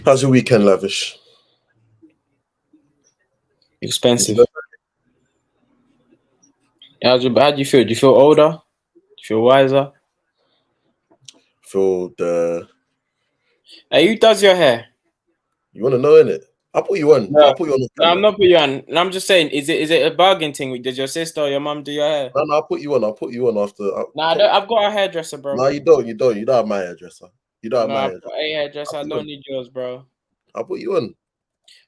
How's your weekend, Lavish? Expensive. How do you feel? Do you feel older? Do you feel wiser? Feel the. Hey, who does your hair? You want to know, innit? I'll put you on. No, I'll put you on. No, I'm not putting you on. I'm just saying, is it a bargain thing? Does your sister or your mum do your hair? No, I'll put you on. I'll put you on after. I've got a hairdresser, bro. No, you don't. You don't have my hairdresser. You don't have my hairdresser. No, I've got a hairdresser. I don't need yours, bro. I'll put you on.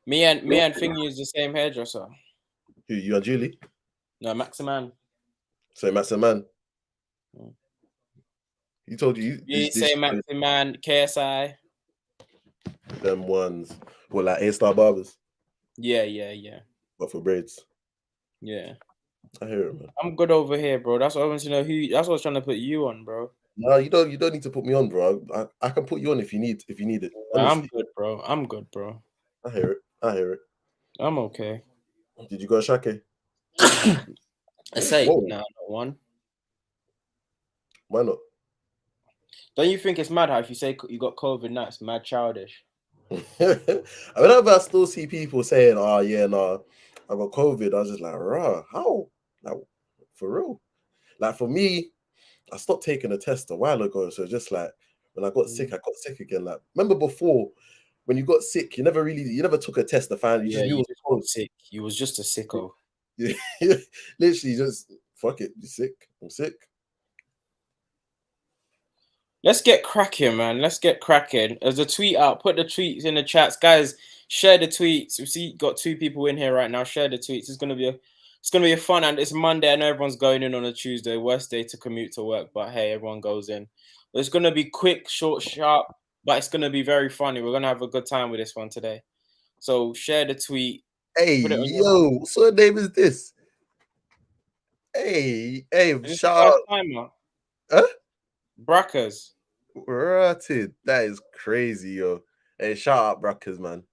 Me and Thingy is the same hairdresser. Who, you and Julie? No, Maximan. Say Maximan. He told you. You say Maximan, KSI. Them ones. What, like A-Star Barbers? Yeah. But for braids? Yeah. I hear it, man. I'm good over here, bro. That's what I want to know. That's what I was trying to put you on, bro. No, you don't need to put me on, bro. I can put you on if you need it. I'm good, bro. I hear it. I'm okay. Did you go to Shake? I say no, not one. Why not? Don't you think it's mad how if you say you got COVID now, it's mad childish? Whenever I still see people saying, "Oh yeah, no, I got COVID," I was just like, "Rah, how? Like, for real?" Like for me, I stopped taking a test a while ago. So just like when I got sick again. Like remember before when you got sick, you never took a test to find you just got sick. You was just a sicko. Yeah, literally just fuck it. You're sick. I'm sick. Let's get cracking, man. Let's get cracking. There's a tweet out. Put the tweets in the chats, guys. Share the tweets. We see got 2 people in here right now. Share the tweets. It's gonna be a fun, and it's Monday. I know everyone's going in on a Tuesday, worst day to commute to work, but hey, everyone goes in. It's gonna be quick, short, sharp, but it's gonna be very funny. We're gonna have a good time with this one today. So share the tweet. Hey, yo, what sort of name is this? Hey, shout out. Huh? Brackers. Rotted. That is crazy, yo. Hey, shout out Brackers, man.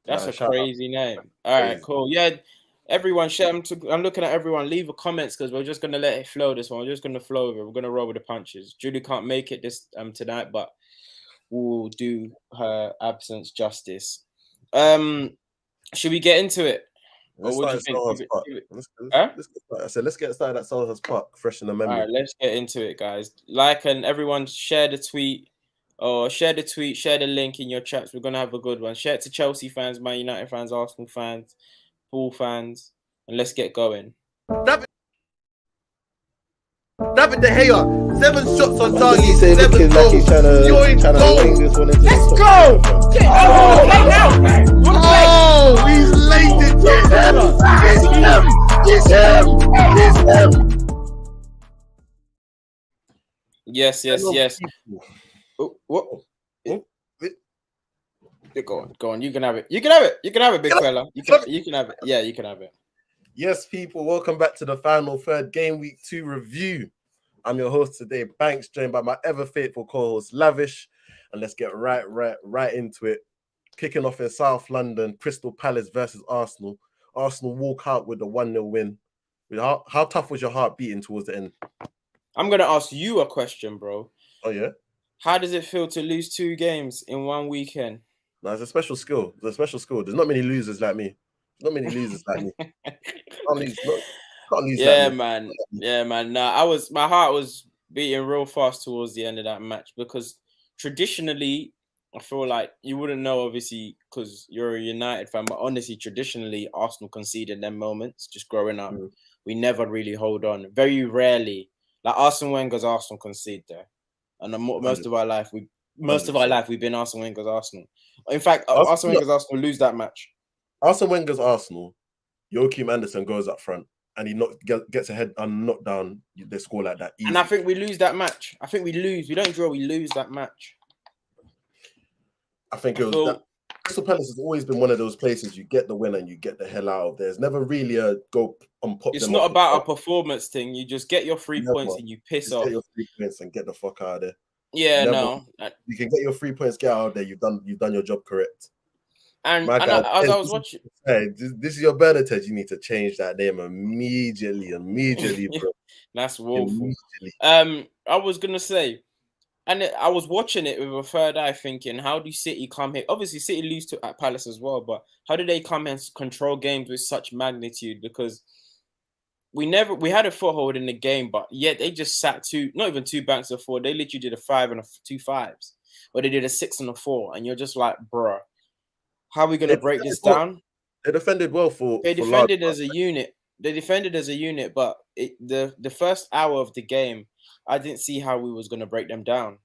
That's a crazy name. All right, cool. Yeah, everyone, share them. I'm looking at everyone. Leave the comments because we're just gonna let it flow. This one, we're just gonna flow over. We're gonna roll with the punches. Julie can't make it this tonight, but we'll do her absence justice. Should we get into it? Let's start at Selhurst Park. I said, let's get started at Selhurst Park, fresh in the memory. All right, let's get into it, guys. Like and everyone share the tweet, share the link in your chats. We're gonna have a good one. Share it to Chelsea fans, Man United fans, Arsenal fans, Ball fans, and let's get going. David De Gea, 7 shots on target, 7 goals. Let's go! Oh, he's laid it. It's him. Yes. Oh, what? Go on. You can have it. You can have it, big fella. You can have it. Yeah, you can have it. Yes, people, welcome back to the Final Third Game Week 2 review. I'm your host today, Banks, joined by my ever faithful co-host, Lavish. And let's get right into it. Kicking off in South London, Crystal Palace versus Arsenal. Arsenal walk out with a 1-0 win. How tough was your heart beating towards the end? I'm going to ask you a question, bro. Oh, yeah? How does it feel to lose 2 games in one weekend? No, it's a special skill. There's not many losers like me. Can't lose. Yeah, man. Nah, my heart was beating real fast towards the end of that match because traditionally, I feel like you wouldn't know, obviously, because you're a United fan, but honestly, traditionally, Arsenal conceded them moments just growing up. We never really hold on. Very rarely. Like Arsene Wenger's Arsenal concede there. And most of our life, we've been Arsene Wenger's Arsenal. In fact, Arsene Wenger's Arsenal lose that match. Arsene Wenger's Arsenal, Joachim Andersen goes up front and he gets ahead and knocked down. They score like that. Easy. And I think we lose that match. I think we lose. We don't draw. We lose that match. I think it was Crystal Palace has always been one of those places you get the win and you get the hell out of there. It's never really a go and pop. It's them not off about a performance thing. You just get your 3 Never. points and you piss Just off. get your 3 points and get the fuck out of there. Yeah, Never. no. You can get your 3 points, get out of there. You've done your job correct. And My guy, as I was watching, hey, this is your Bernatez. You need to change that name immediately, bro. That's woeful. Immediately. I was gonna say, and I was watching it with a third eye, thinking, how do City come here? Obviously, City lose to at Palace as well, but how do they come and control games with such magnitude? Because we had a foothold in the game, but yet they just sat not even two banks of four. They literally did a 5 and 2 5s, or they did a 6 and a 4, and you're just like, bruh, how are we gonna break this down? They defended well They defended as a unit. They defended as a unit, but the first hour of the game, I didn't see how we was gonna break them down.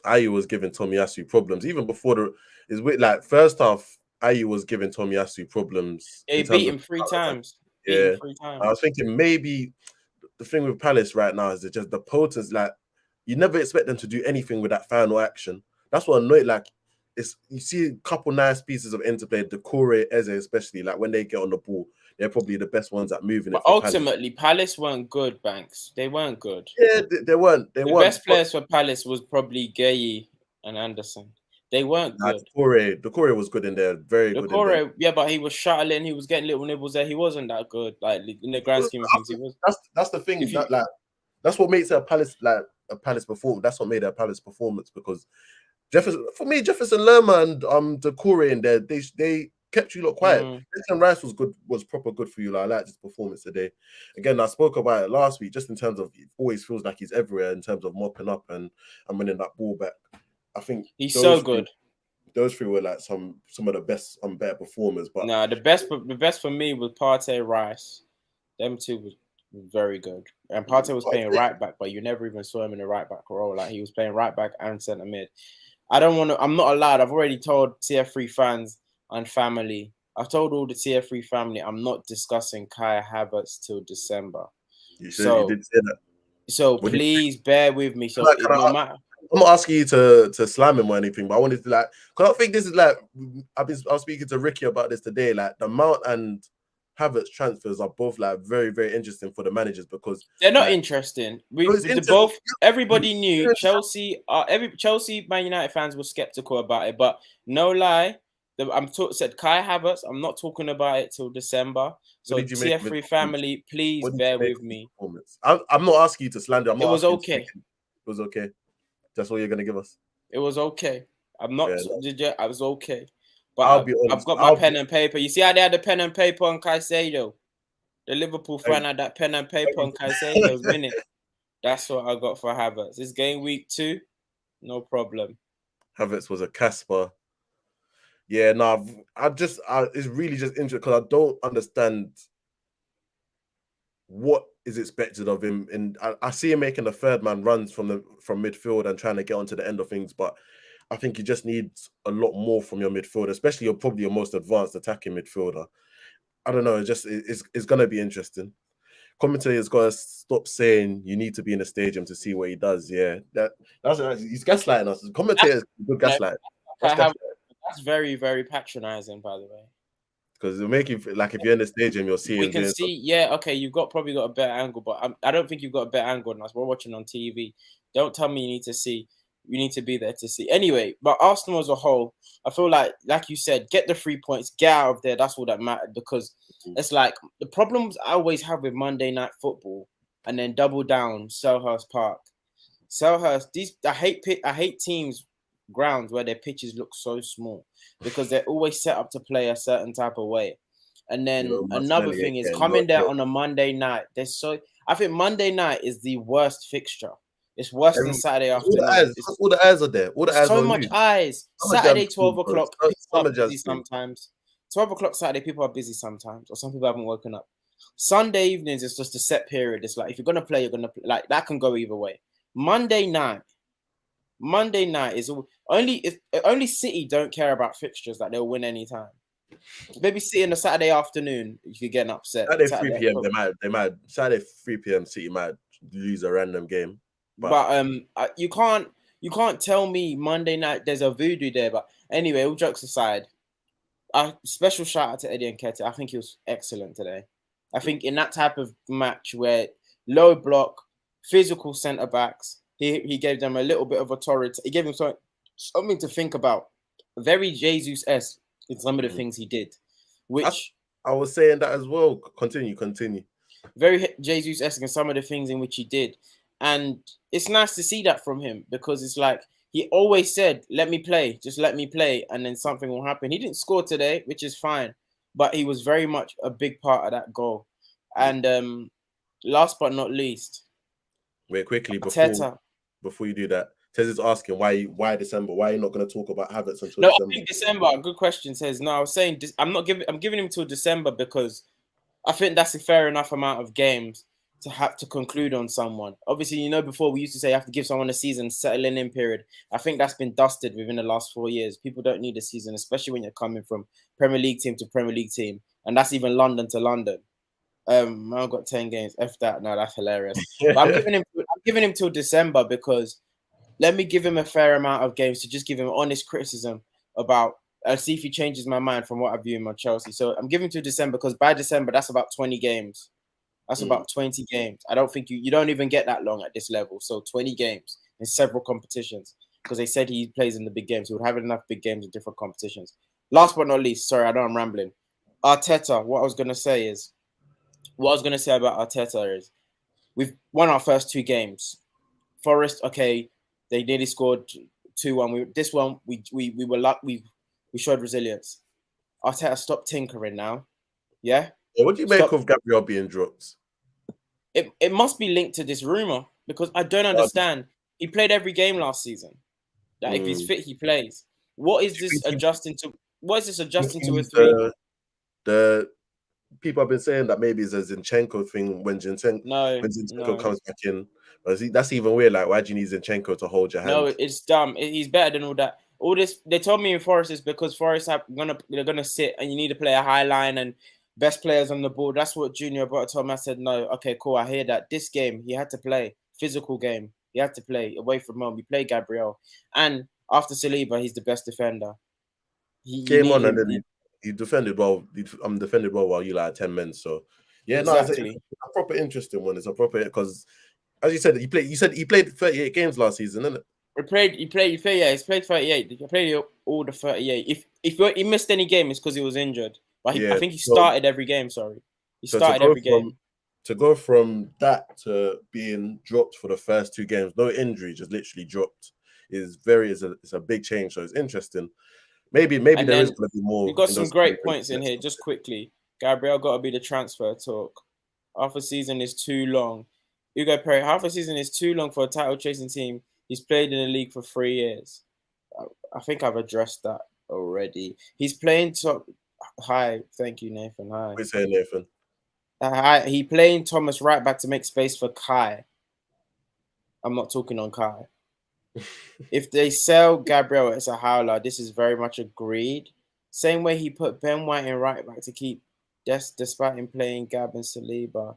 Ayew was giving Tomiyasu problems even before it's weird. Like first half, Ayew was giving Tomiyasu problems. They beat him 3 times. Yeah, 3 times. I was thinking maybe the thing with Palace right now is just the potence. Like you never expect them to do anything with that final action. That's what annoyed. Like you see a couple nice pieces of interplay. Decore, Eze, especially like when they get on the ball, they're probably the best ones at moving. But ultimately, Palace weren't good. Banks, they weren't good. Yeah, they weren't. The best players for Palace was probably Gueye and Anderson. They weren't good. Decore was good in there, very good. Decore, yeah, but he was shuttling. He was getting little nibbles there. He wasn't that good. Like in the grand scheme of things, he was. That's the thing. That's what makes it a Palace performance. That's what made it a Palace performance because Jefferson Lerma and Decore in there, they kept you lot quiet. Declan Rice was good, was proper good for you. Like, I liked his performance today. Again, I spoke about it last week, just in terms of it always feels like he's everywhere in terms of mopping up and winning that ball back. I think he's so good. Those three were like some of the best and better performers. But the best for me was Partey, Rice. Them two was very good. And Partey was playing right back, but you never even saw him in the right back role. Like he was playing right back and centre mid. I'm not allowed. I've already told TF3 fans and family. I've told all the TF3 family I'm not discussing Kai Havertz till December. You did say that. So please bear with me. So no matter. I'm not asking you to slam him or anything, but I wanted to because I think this is I was speaking to Ricky about this today. Like the Mount and Havertz transfers are both very, very interesting for the managers because they're not interesting. Everybody knew Chelsea. Chelsea Man United fans were skeptical about it, but no lie. Said Kai Havertz. I'm not talking about it till December. So TF3 family, please bear with me. I'm not asking you to slander. It was okay. It was okay. That's what you're gonna give us. It was okay. I'm not. I was okay. But I've got my pen and paper. You see how they had the pen and paper on Caicedo? The Liverpool fan had that pen and paper on Caicedo's minute. That's what I got for Havertz. This game week 2, no problem. Havertz was a Casper. Yeah, no, it's really just interesting because I don't understand what is expected of him. And I see him making the third man runs from midfield and trying to get onto the end of things, but I think you just need a lot more from your midfielder, especially your most advanced attacking midfielder. I don't know. It's going to be interesting. Commentators got to stop saying you need to be in the stadium to see what he does. Yeah, he's gaslighting us. Commentators good gaslight. That's very, very patronizing, by the way. Because it'll make you like if you're in the stadium, you'll see. We can see. Yeah, okay. You've probably got a better angle, but I don't think you've got a better angle than us. We're watching on TV. Don't tell me you need to see. You need to be there to see. Anyway, but Arsenal as a whole, I feel like you said, get the 3 points, get out of there. That's all that mattered because it's like the problems I always have with Monday Night Football and then double down Selhurst Park. I hate teams grounds where their pitches look so small because they're always set up to play a certain type of way. And then another thing is coming there on a Monday night. I think Monday night is the worst fixture. It's worse than Saturday afternoon. All the eyes are there. All the eyes so much eyes. Saturday, 12 o'clock, people are busy sometimes. 12 o'clock Saturday, people are busy sometimes, or some people haven't woken up. Sunday evenings, it's just a set period. It's like, if you're going to play, you're going to play. Like, that can go either way. Monday night is only City don't care about fixtures, like they'll win anytime. Maybe City in the Saturday afternoon, you could get upset. Saturday 3 p.m. They might Saturday 3 p.m. City might lose a random game. But you can't You can't tell me Monday night there's a voodoo there. But anyway, all jokes aside, a special shout out to Eddie Nketiah. I think he was excellent today. I think in that type of match where low block, physical centre backs, he gave them a little bit of authority. He gave them something to think about. Very Jesus-esque in some of the things he did, which I was saying that as well. Continue. Very Jesus-esque in some of the things in which he did. And it's nice to see that from him because it's like he always said, let me play, just let me play, and then something will happen. He didn't score today, which is fine, but he was very much a big part of that goal. And last but not least, wait, quickly Arteta. before you do that, Tez is asking why December? Why are you not going to talk about Havertz until No, December? I think December. Good question. Says no. I was saying I'm giving him till December because I think that's a fair enough amount of games to have to conclude on someone. Obviously, you know, before we used to say you have to give someone a season settling in period. I think that's been dusted within the last 4 years. People don't need a season, especially when you're coming from Premier League team to Premier League team, and that's even London to London. I've got 10 games. F that. No, that's hilarious. But I'm giving him till December because let me give him a fair amount of games to just give him honest criticism about. I'll see if he changes my mind from what I view him on Chelsea. So I'm giving to December because by December, that's about 20 games. That's about 20 games. I don't think you don't even get that long at this level. So 20 games in several competitions because they said he plays in the big games. He would have enough big games in different competitions. Last but not least, sorry, I know I'm rambling. Arteta, what I was going to say about Arteta is we've won our first 2 games. Forest, okay, they nearly scored 2-1. This one, we were lucky. We showed resilience. Arteta, stop tinkering now. Yeah? What do you make of Gabriel being dropped? It must be linked to this rumor because I don't understand. He played every game last season. That if he's fit, he plays. What is this adjusting to? What is this adjusting to a 3? The people have been saying that maybe it's a Zinchenko thing when Zinchenko comes back in. That's even weird. Like, why do you need Zinchenko to hold your hand? No, it's dumb. He's better than all that. All this they told me in Forest is because Forest they're gonna sit and you need to play a high line and best players on the board. That's what Junior Botta told me. I said no. Okay, cool. I hear that. This game he had to play physical game. He had to play away from home. He played Gabriel, and after Saliba, he's the best defender. He came on and then he defended well. Defended well while you like 10 men. So yeah, exactly. No, it's a proper interesting one. It's a proper because as you said, he played 38 games last season, isn't it? He played 38. He played all the 38. If he missed any game, it's because he was injured. But I think he started every game. Sorry, he started every game. To go from that to being dropped for the first 2 games, no injury, just literally dropped, it's a big change. So it's interesting. Maybe there is going to be more. We've got some great points in here. Just quickly, Gabriel got to be the transfer talk. Half a season is too long. Hugo Perry, half a season is too long for a title chasing team. He's played in the league for 3 years. I think I've addressed that already. He's playing top. Hi, thank you, Nathan. Hi. We say Nathan. He playing Thomas right back to make space for Kai. I'm not talking on Kai. If they sell Gabriel as a howler, this is very much agreed. Same way he put Ben White in right back to keep, despite him playing Gab and Saliba.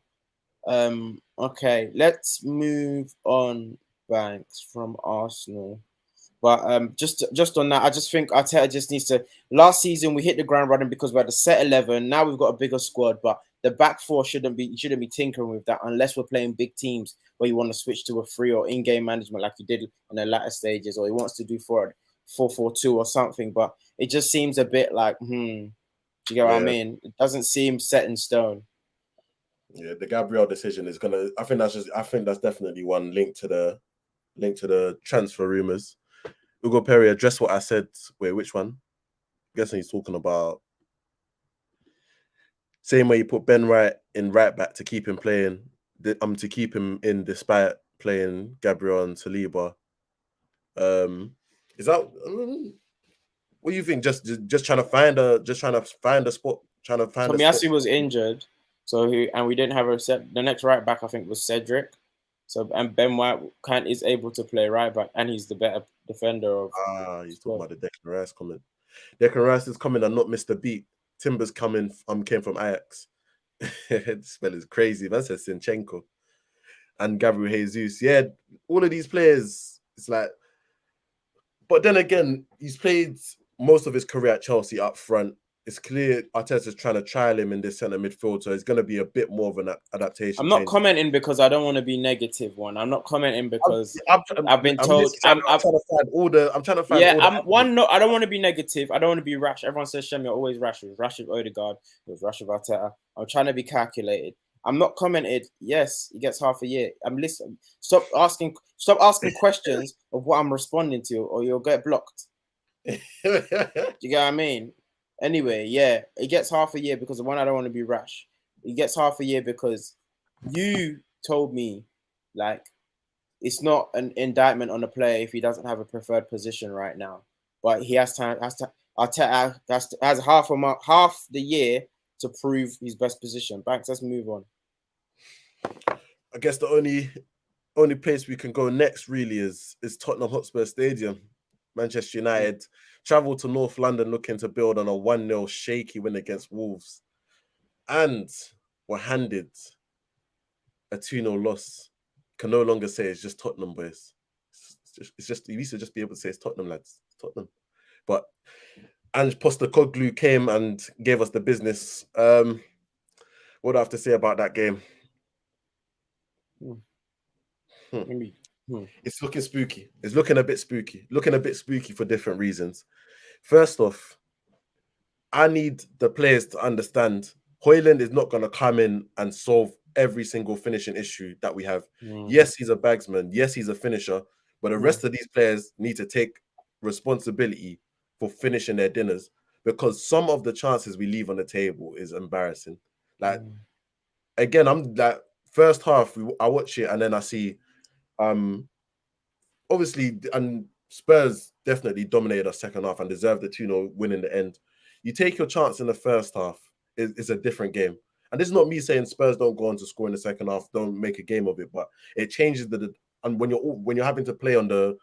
Okay, let's move on. Banks from Arsenal. But just on that, I just think Arteta just needs to. Last season we hit the ground running because we had a set 11. Now we've got a bigger squad, but the back 4 shouldn't be tinkering with that unless we're playing big teams where you want to switch to a 3 or in-game management like you did in the latter stages, or he wants to do 4-4-2 or something. But it just seems a bit like, do you get what I mean? It doesn't seem set in stone. Yeah, the Gabriel decision is gonna. I think that's definitely one linked to the transfer rumors. Hugo Perry addressed what I said. Wait, which one? I'm guessing he's talking about same way you put Ben Wright in right back to keep him playing. To keep him in despite playing Gabriel and Saliba. Is that what do you think? Just trying to find a spot. Tomiyasu was injured, so we didn't have the next right back. I think was Cedric. So and Ben White is able to play right back, and he's the better defender of. He's talking about the Declan Rice comment. Declan Rice is coming and not Mr. Beat. Timber's coming. Came from Ajax. This spell is crazy. That says Zinchenko and Gabriel Jesus. Yeah, all of these players. It's like But then again, he's played most of his career at Chelsea up front. It's clear Arteta's trying to trial him in this centre midfield, so it's going to be a bit more of an adaptation. I'm not commenting because I don't want to be negative. I'm not commenting because I've been told. I'm trying to find all the. I'm trying to find. Yeah, I don't want to be negative. I don't want to be rash. Everyone says Shem, you're always rash. It was rash with Odegaard. It was rash with Arteta. I'm trying to be calculated. I'm not commented. Yes, he gets half a year. I'm listening. Stop asking questions of what I'm responding to, or you'll get blocked. Do you get what I mean? Anyway, yeah, he gets half a year because of one. I don't want to be rash. He gets half a year because you told me, like, it's not an indictment on the player if he doesn't have a preferred position right now, but he has half the year to prove his best position. Banks, let's move on. I guess the only place we can go next really is Tottenham Hotspur Stadium. Manchester United travel to North London looking to build on a 1-0 shaky win against Wolves, and were handed a 2-0 loss. Can no longer say it's just Tottenham, boys. It's just you used to just be able to say it's Tottenham, lads. It's Tottenham. But Ange Postecoglou came and gave us the business. What do I have to say about that game? It's looking spooky. It's looking a bit spooky. Looking a bit spooky for different reasons. First off, I need the players to understand Højlund is not going to come in and solve every single finishing issue that we have. Yes, he's a bagsman. Yes, he's a finisher. But the rest of these players need to take responsibility for finishing their dinners, because some of the chances we leave on the table is embarrassing. Like, again, I'm like, first half, I watch it and then I see, obviously, and Spurs definitely dominated our second half and deserved the 2-0 win in the end. You take your chance in the first half, it's a different game. And this is not me saying Spurs don't go on to score in the second half, don't make a game of it, but it changes and when you're having to play on a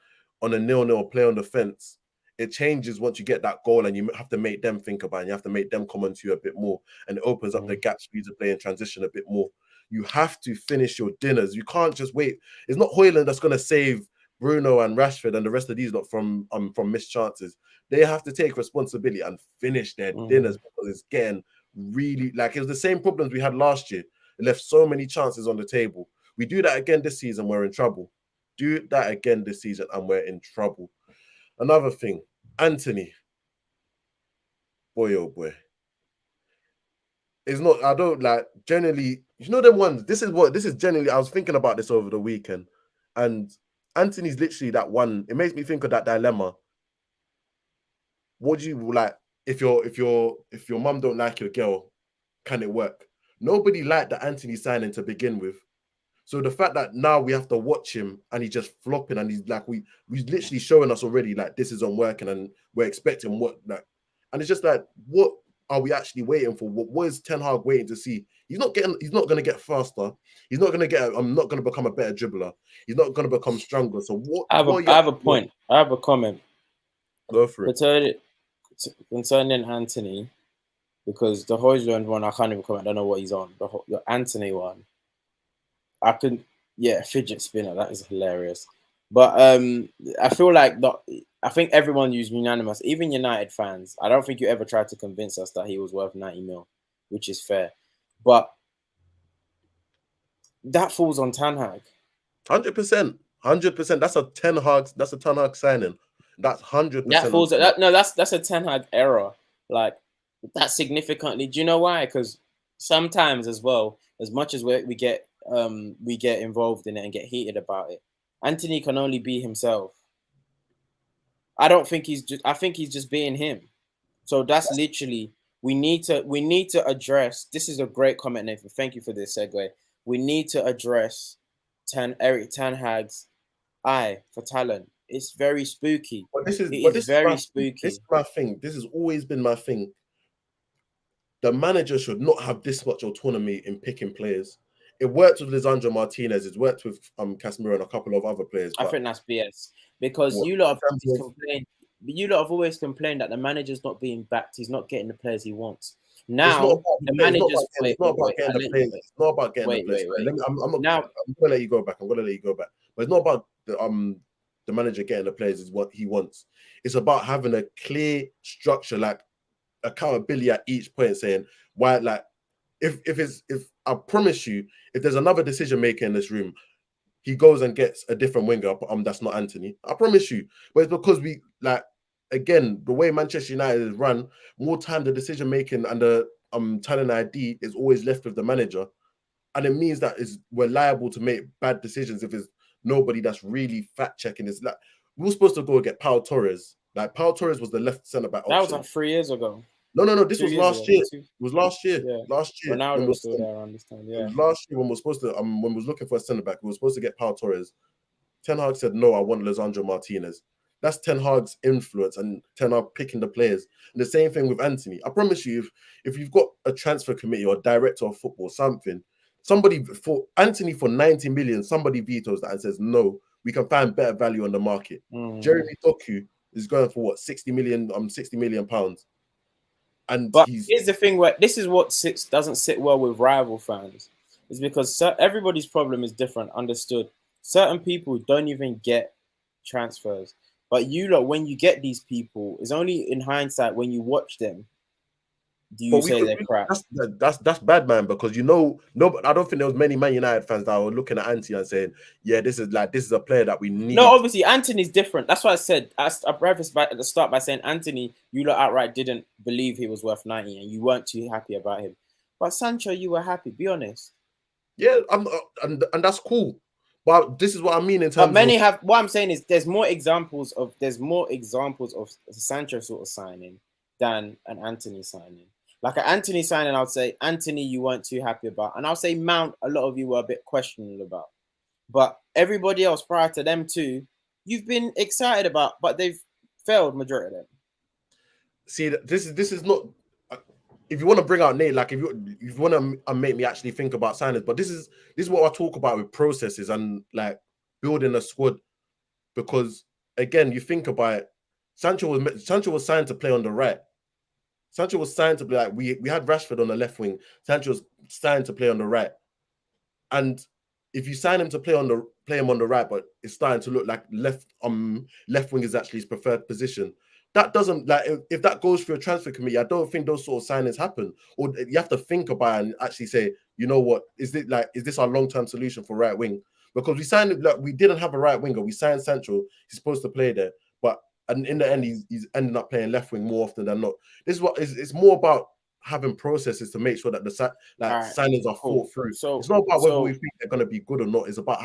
0-0, play on the fence, it changes once you get that goal and you have to make them think about it, and you have to make them come onto you a bit more, and it opens up the gaps for you to play and transition a bit more. You have to finish your dinners. You can't just wait. It's not Højlund that's going to save Bruno and Rashford and the rest of these lot from missed chances. They have to take responsibility and finish their dinners, because it's getting really, like, it was the same problems we had last year. It left so many chances on the table. We do that again this season, we're in trouble. Do that again this season and we're in trouble. Another thing, Anthony. Boy, oh boy. It's not, I don't like, generally, you know them ones, this is generally, I was thinking about this over the weekend, and Anthony's literally that one. It makes me think of that dilemma. What do you like if your mum don't like your girl? Can it work? Nobody liked the Anthony signing to begin with. So the fact that now we have to watch him and he's just flopping, and he's like, we're literally showing us already like this isn't working, and we're expecting what, like, and it's just like, what are we actually waiting for? What is Ten Hag waiting to see? He's not going to get faster. He's not going to get. I'm not going to become a better dribbler. He's not going to become stronger. So what? I have a point. I have a comment. Go for it. Concerning Anthony, because the Højlund one, I can't even comment. I don't know what he's on. The Anthony one, I can, fidget spinner. That is hilarious. But I feel like I think everyone used unanimous, even United fans. I don't think you ever tried to convince us that he was worth 90 mil, which is fair. But that falls on Ten Hag. 100%. That's a Ten Hag signing. That's 100%. That falls. That's a Ten Hag error. Like, that significantly. Do you know why? Because sometimes as well, as much as we get involved in it and get heated about it, Anthony can only be himself. I think he's just being him. So that's literally, we need to address. This is a great comment, Nathan. Thank you for this segue. We need to address Erik Ten Hag's eye for talent. It's very spooky. This is very spooky. This is my thing. This has always been my thing. The manager should not have this much autonomy in picking players. It worked with Lisandro Martinez. It's worked with Casemiro and a couple of other players. I think that's BS, because you lot have always complained that the manager's not being backed. He's not getting the players he wants. Now the manager's it's not about getting the players. It's not about getting the players. I'm going to let you go back. But it's not about the manager getting the players is what he wants. It's about having a clear structure, like accountability at each point, saying why, like, if I promise you, if there's another decision maker in this room, he goes and gets a different winger. That's not Anthony. I promise you. But it's because we, like, again, the way Manchester United is run, more time the decision making and the talent ID is always left with the manager, and it means that we're liable to make bad decisions if it's nobody that's really fact checking. It's like we were supposed to go and get Pau Torres. Like Pau Torres was the left centre back option. That was like 3 years ago. No. This was last year. It was last year. Yeah. Last year. Ronaldo was still there, I understand. Yeah. Last year when we were supposed to, when we was looking for a centre back, we were supposed to get Pau Torres. Ten Hag said no. I want Lisandro Martinez. That's Ten Hag's influence and Ten Hag picking the players. And the same thing with Anthony. I promise you, if you've got a transfer committee or director of football, somebody for Anthony for 90 million, somebody vetoes that and says no. We can find better value on the market. Jeremy Doku is going for what 60 million pounds. But here's the thing: where this is what doesn't sit well with rival fans, is because everybody's problem is different. Understood. Certain people don't even get transfers, but when you get these people, it's only in hindsight when you watch them. Do you say they're crap? That's bad, man. Because no, I don't think there was many Man United fans that were looking at Anthony and saying, "Yeah, this is a player that we need." No, obviously Anthony's different. That's what I said. I prefaced at the start by saying Anthony, you lot outright didn't believe he was worth 90, and you weren't too happy about him. But Sancho, you were happy. Be honest. Yeah, and that's cool. But this is what I mean in terms. But many have. What I'm saying is, there's more examples of Sancho sort of signing than an Anthony signing. Like an Anthony signing, I would say, Anthony, you weren't too happy about. And I'll say Mount, a lot of you were a bit questionable about. But everybody else prior to them too, you've been excited about, but they've failed, majority of them. See, this is not... If you want to bring out Nate, like if you want to make me actually think about signings, but this is what I talk about with processes and like building a squad. Because again, you think about it, Sancho was signed to play on the right. Sancho was signed to play, like we had Rashford on the left wing. Sancho was signed to play on the right. And if you sign him to play him on the right, but it's starting to look like left wing is actually his preferred position. That doesn't, like, if that goes through a transfer committee, I don't think those sort of signings happen. Or you have to think about it and actually say, you know what, is this our long-term solution for right wing? Because we didn't have a right winger. We signed Sancho. He's supposed to play there, and in the end, he's ending up playing left wing more often than not. This is what it's more about, having processes to make sure that the signings are thought through. So it's not about whether we think they're going to be good or not. It's about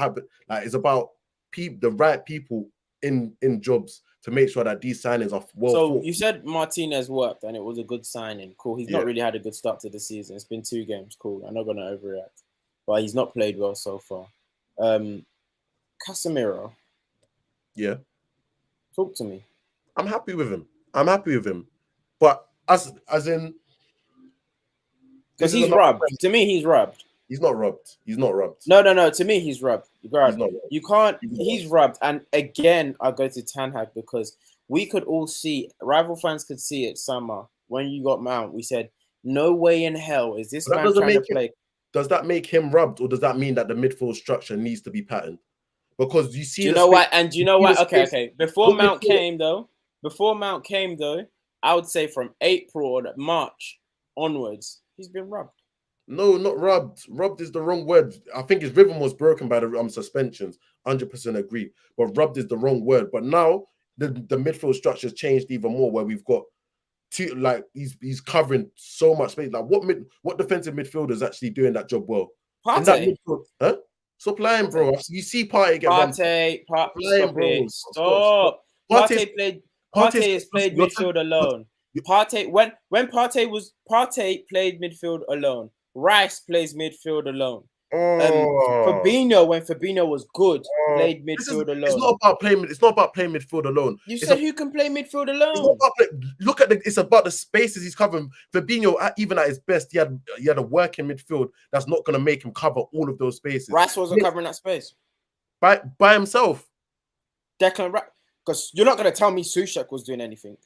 the right people in jobs to make sure that these signings are well. So you said Martinez worked and it was a good signing. Cool. He's not really had a good start to the season. It's been 2 games. Cool. I'm not going to overreact, but he's not played well so far. Casemiro. Yeah. Talk to me. I'm happy with him. But as in, because he's robbed. To me, he's robbed. He's not robbed. No. To me, he's robbed. He's not robbed. You can't. He's robbed. And again, I'll go to Ten Hag because we could all see, rival fans could see it summer when you got Mount. We said, no way in hell is this man trying to play. Does that make him robbed, or does that mean that the midfield structure needs to be patterned? Because you see, you know what? And you know what? Okay. Before Mount came though, I would say from April or March onwards, he's been robbed. No, not robbed. Robbed is the wrong word. I think his rhythm was broken by the suspensions. 100% agree. But robbed is the wrong word. But now the midfield structure has changed even more, where we've got two, like he's covering so much space. Like what defensive midfielder is actually doing that job well? Partey. Stop lying, bro. You see Partey get Partey has played midfield alone. When Partey played midfield alone. Rice plays midfield alone. Fabinho, when Fabinho was good, played midfield alone. It's not about playing midfield alone. You said who can play midfield alone? It's about the spaces he's covering. Fabinho, even at his best, he had a working midfield that's not going to make him cover all of those spaces. Rice wasn't covering that space by himself. Declan Rice, because you're not going to tell me Souček was doing anything.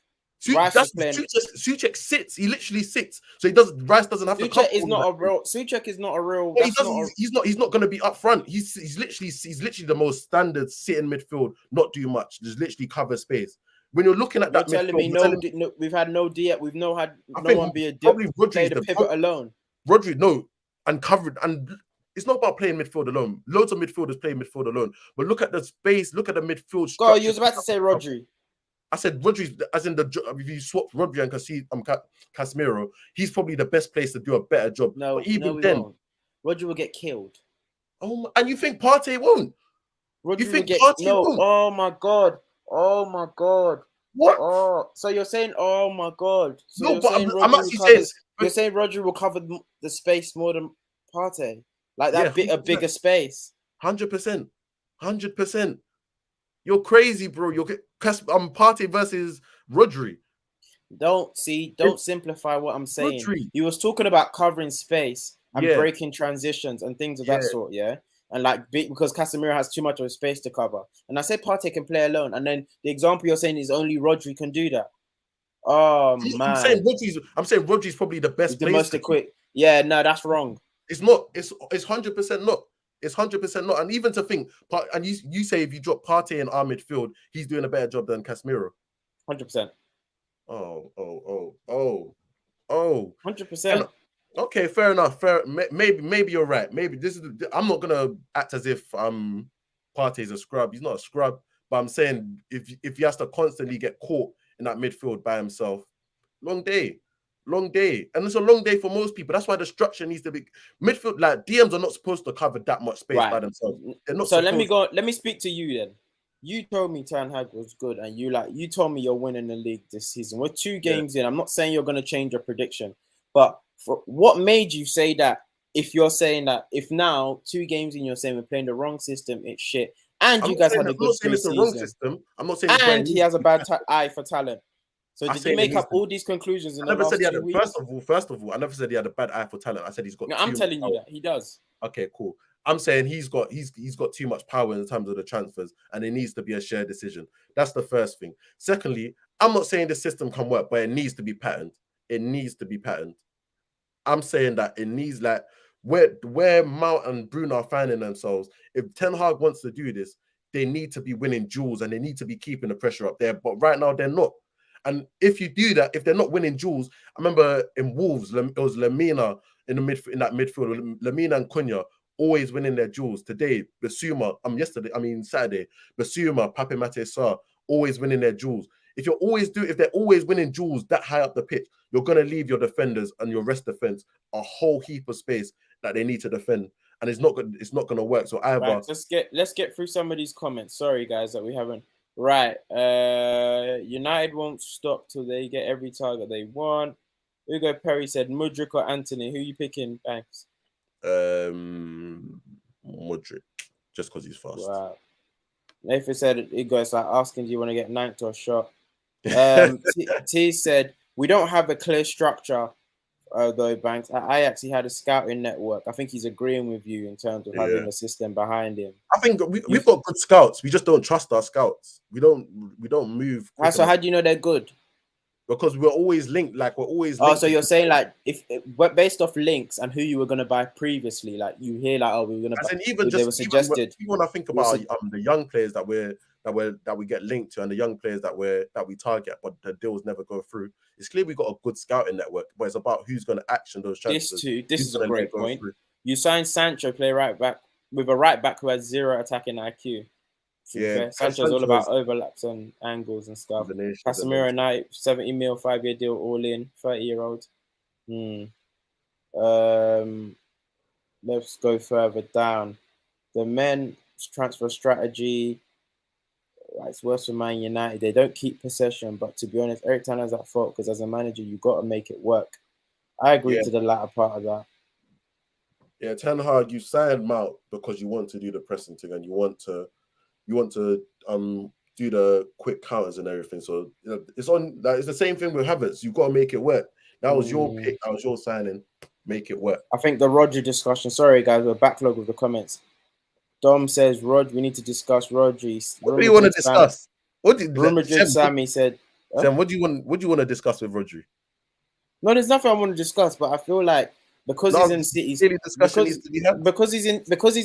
Suchek sits. He literally sits. So he does. Rice doesn't have to. Suchek is not a real. Suchek is not a real. Well, he's not going to be up front. He's literally the most standard sitting midfield, not do much. Just literally cover space. When you're looking at that, you're telling me we've had no D. We've had no one be a dip, probably play the pivot alone. Rodri, no, and covered, and it's not about playing midfield alone. Loads of midfielders play midfield alone, but look at the space. Look at the midfield structure. God, you was about to say Rodri. I said Rodri, as in if you swap Rodri and Casemiro, he's probably the best place to do a better job. No, but even then, Rodri will get killed. Oh, and you think Partey won't? Rodri will get won't? Oh my god. Oh my god. What? Oh, so you're saying, oh my god. So no, but I'm actually saying you're saying Rodri will cover the space more than Partey, like that a bigger space. 100%, 100%. You're crazy, bro. You're Partey versus Rodri. Don't simplify what I'm saying. Rodri. You was talking about covering space and breaking transitions and things of that sort, and because Casemiro has too much of a space to cover. And I said Partey can play alone. And then the example you're saying is only Rodri can do that. Oh man. I'm saying Rodri's probably the best. The most equipped. Yeah, no, that's wrong. It's not. It's 100% not. It's 100% not. And even to think, and you say if you drop Partey in our midfield, he's doing a better job than Casemiro. 100%. Oh. 100%. Okay, fair enough. Maybe you're right. Maybe this is. I'm not gonna act as if Partey's a scrub. He's not a scrub. But I'm saying if he has to constantly get caught in that midfield by himself, long day, and it's a long day for most people. That's why the structure needs to be midfield. Like DMs are not supposed to cover that much space by themselves. They're not. So let me go. Let me speak to you then. You told me Ten Hag was good, and you told me you're winning the league this season. We're 2 games in. I'm not saying you're going to change your prediction, but what made you say that? If you're saying that, if now 2 games in, you're saying we're playing the wrong system, it's shit, and you guys had a good season. I'm not saying, and he has a bad eye for talent. So did you make up all these conclusions in the last 2 weeks? First of all, I never said he had a bad eye for talent. I said he's got. No, I'm telling you that he does. Okay, cool. I'm saying he's got too much power in terms of the transfers, and it needs to be a shared decision. That's the first thing. Secondly, I'm not saying the system can work, but it needs to be patterned. It needs to be patterned. I'm saying that it needs, like, where Mount and Bruno are finding themselves. If Ten Hag wants to do this, they need to be winning duels and they need to be keeping the pressure up there. But right now they're not. And if you do that, if they're not winning duels, I remember in Wolves, it was Lamina in that midfield, Lamina and Cunha always winning their duels. Today, Basuma, Saturday, Basuma, Pape Mate Sarr, always winning their duels. If they're always winning duels that high up the pitch, you're gonna leave your defenders and your rest defense a whole heap of space that they need to defend, and it's not gonna work. So either let's get through some of these comments. Sorry guys that we haven't. Right, United won't stop till they get every target they want. Hugo Perry said Mudryk or Anthony. Who are you picking, Banks? Mudryk, just because he's fast. Wow. Nathan said it's like asking, do you want to get nanked or shot? T said we don't have a clear structure though, Banks. I actually had a scouting network. I think he's agreeing with you in terms of having a system behind him. I think we've got good scouts. We just don't trust our scouts. We don't move. So how do you know they're good? Because we're always linked. Like we're always. Oh, so you're saying like if based off links and who you were going to buy previously, like you hear like, oh, we were going to buy. Even suggested. Even when I think about the young players that we get linked to and the young players that we target, but the deals never go through. It's clear we got a good scouting network, but it's about who's going to action those transfers. This is a great point. You signed Sancho, play right back with a right back who has 0 attacking IQ. Sancho's all about overlaps and angles and stuff. Casemiro Knight, 70 mil, 5-year deal, all in, 30-year-old. Let's go further down. The men's transfer strategy. It's worse for Man United. They don't keep possession, but to be honest, Eric Ten Hag's at fault because as a manager, you got to make it work. I agree to the latter part of that. Yeah, Ten Hag, you signed Mount because you want to do the pressing thing and you want to do the quick counters and everything. So it's the same thing with Havertz. You've got to make it work. That was your pick. That was your signing. Make it work. I think the Rodri discussion. Sorry, guys, we're backlog with the comments. Dom says, we need to discuss Rodri. What do you want to discuss? Sammy said, Huh? Sam, what do you want to discuss with Rodri? No, there's nothing I want to discuss, but I feel like because No, he's in City's clearly discussion needs to be had. because he's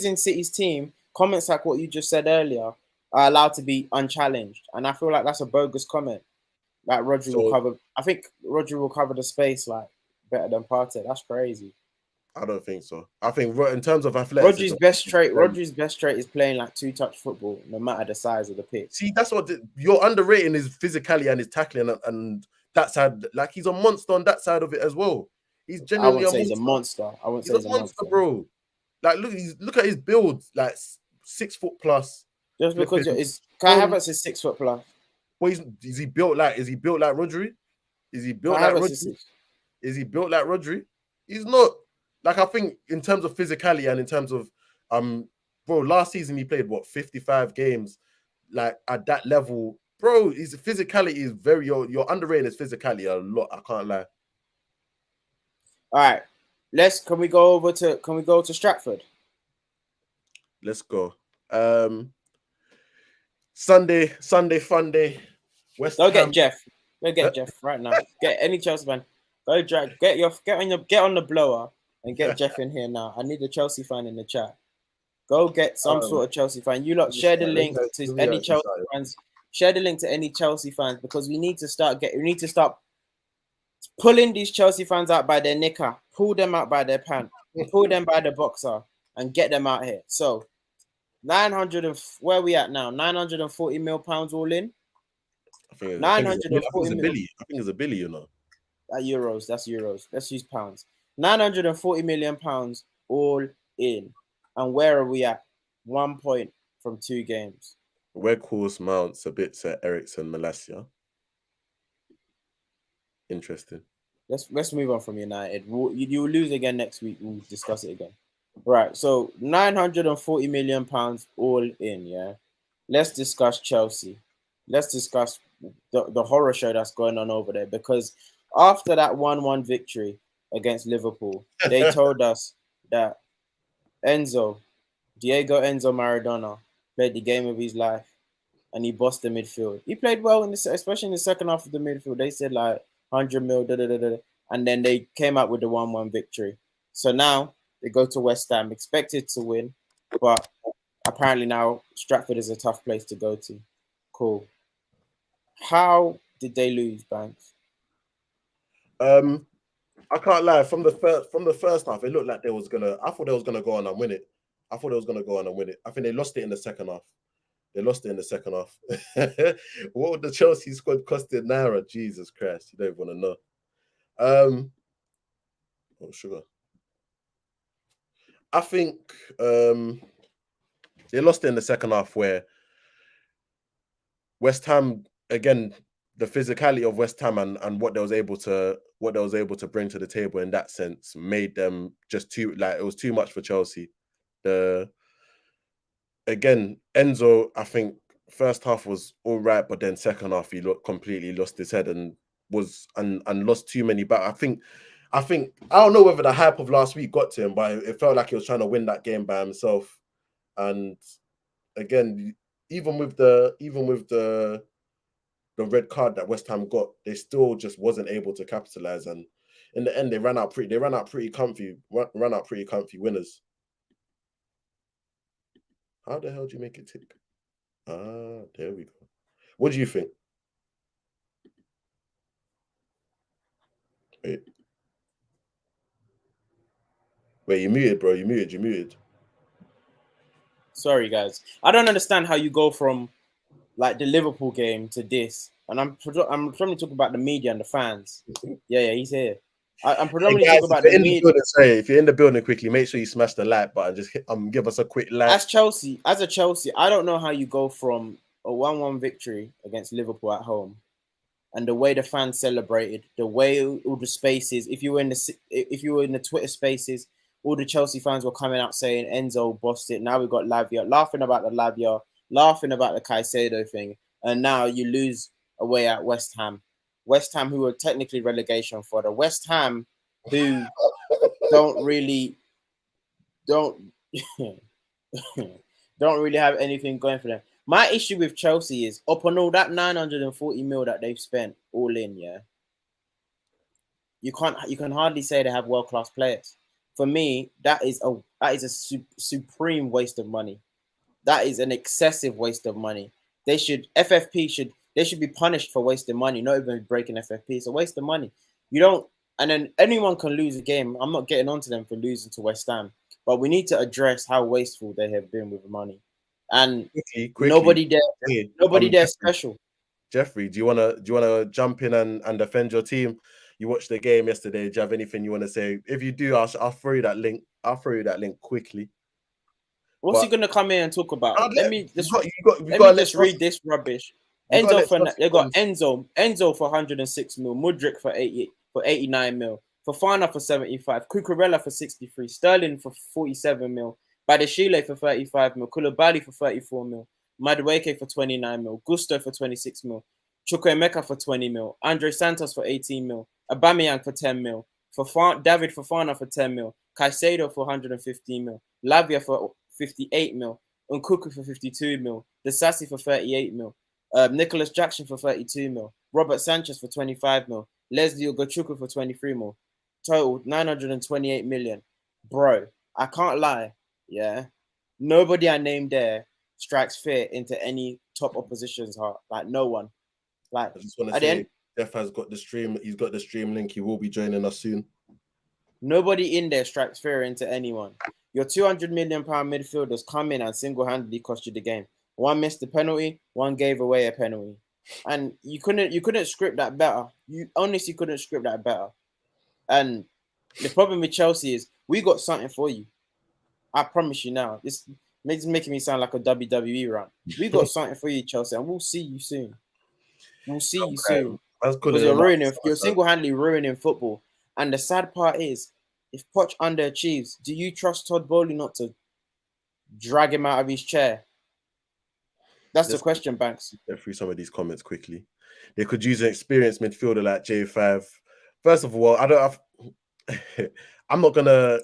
in City's team, comments like what you just said earlier are allowed to be unchallenged. And I feel like that's a bogus comment. Like Rodri will So cover I think Rodri will cover the space like better than Partey. That's crazy. I don't think so. I think in terms of athleticism, Rodri's best trait is playing like two-touch football, no matter the size of the pitch. see, that's what you're underrating his physicality and his tackling and that side. Like he's a monster on that side of it as well. He's I genuinely wouldn't a say he's a monster. monster. I wouldn't He's say he's a a monster, monster. bro. Like look at his build, like 6 foot plus. Just because Flipping. it's Kai Havertz is 6 foot plus. Well, is he built like Rodri? Is he built Kai like Havertz Rodri? Is he built like Rodri? He's not. Like I think in terms of physicality and in terms of bro, last season he played what 55 games, like at that level, bro. His physicality is very you're underrating his physicality a lot. I can't lie. All right, can we go to Stratford? Let's go. Sunday fun day. Go get Jeff. Go get Jeff right now. Get any Chelsea fan. Go drag. Get on the blower and get Jeff in here now. I need a Chelsea fan in the chat. Go get some sort of Chelsea fan. You lot share the link to any Chelsea fans. Share the link to any Chelsea fans because we need to start pulling these Chelsea fans out by their knicker, pull them out by their pant, pull them by the boxer, and get them out here. So 900 where are we at now? 940 mil pounds all in. I think it's a billion, you know. Euros. That's euros. Let's use pounds. 940 million pounds all in. And where are we at? 1 point from 2 games. Where course mounts a bit to Ericsson Malacia. Interesting. Let's move on from United. You will lose again next week. We'll discuss it again. Right. So 940 million pounds all in. Yeah. Let's discuss Chelsea. Let's discuss the horror show that's going on over there because after that 1-1 victory against Liverpool, they told us that Diego Enzo Maradona played the game of his life and he bossed the midfield. He played well especially in the second half of the midfield. They said like 100 mil, and then they came out with the 1-1 victory. So now they go to West Ham, expected to win, but apparently now Stratford is a tough place to go to. Cool. How did they lose, Banks? I can't lie. From the first half, it looked like I thought they was gonna go on and win it. I think they lost it in the second half. What would the Chelsea squad costed Naira? Jesus Christ, you don't even want to know. Oh sugar. I think they lost it in the second half where West Ham again. The physicality of West Ham and what they was able to bring to the table in that sense made them just it was too much for Chelsea. Again, Enzo, I think first half was all right, but then second half he completely lost his head and lost too many back. I think I don't know whether the hype of last week got to him, but it felt like he was trying to win that game by himself. And again, even with the red card that West Ham got, they still just wasn't able to capitalize, and in the end, they ran out pretty comfy winners. How the hell do you make it tick? There we go. What do you think? Wait, you muted, bro. You muted. Sorry, guys. I don't understand how you go from like the Liverpool game to this, and I'm predominantly talking about the media and the fans. Yeah, he's here. I'm predominantly talking about the media. If you're in the building quickly, make sure you smash the like button. Just give us a quick like. As a Chelsea, I don't know how you go from a 1-1 victory against Liverpool at home, and the way the fans celebrated, the way all the spaces. If you were in the Twitter spaces, all the Chelsea fans were coming out saying Enzo bossed it. Now we've got Lavia laughing about the Lavia. Laughing about the Caicedo thing, and now you lose away at West Ham. West Ham, who are technically relegation fodder. West Ham, who don't really have anything going for them. My issue with Chelsea is up on all that 940 mil that they've spent all in, yeah. You can hardly say they have world-class players. For me, that is a supreme waste of money. That is an excessive waste of money. They should be punished for wasting money, not even breaking FFP. It's a waste of money. You don't, and then anyone can lose a game. I'm not getting onto them for losing to West Ham, but we need to address how wasteful they have been with money. And quickly, nobody there is special. Jeffrey, do you wanna jump in and defend your team? You watched the game yesterday. Do you have anything you want to say? If you do, I'll throw you that link. I'll throw you that link quickly. What's he gonna come in and talk about? Let me just read this rubbish. They got Enzo for 106 mil, Mudryk for 89 mil, Fofana for 75, Cucurella for 63, Sterling for 47 mil, Badashile for 35 mil, Koulibaly for 34 mil, Madueke for 29 mil, Gusto for 26 mil, Chukwuemeka for 20 mil, Andre Santos for 18 mil, Aubameyang for 10 mil, David Fofana for 10 mil, Caicedo for 115 mil, Lavia for 58 mil, Nkuku for 52 mil, Disasi for 38 mil, Nicholas Jackson for 32 mil, Robert Sanchez for 25 mil, Leslie Ogochukwu for 23 mil, total 928 million. Bro, I can't lie, yeah. Nobody I named there strikes fear into any top opposition's heart. Like, no one. Like, I just want to say, Jeff has got the stream. He's got the stream link. He will be joining us soon. Nobody in there strikes fear into anyone. Your 200 million pound midfielders come in and single-handedly cost you the game. One missed the penalty, one gave away a penalty, and you couldn't script that better. You honestly couldn't script that better. And the problem with Chelsea is we got something for you. I promise you now. This is making me sound like a WWE run. We got something for you, Chelsea, and we'll see you soon. We'll see you soon. Because you're single-handedly ruining football. And the sad part is, if Poch underachieves, do you trust Todd Bowley not to drag him out of his chair? That's the question, Banks. Get through some of these comments quickly. They could use an experienced midfielder like J5. First of all, I'm not gonna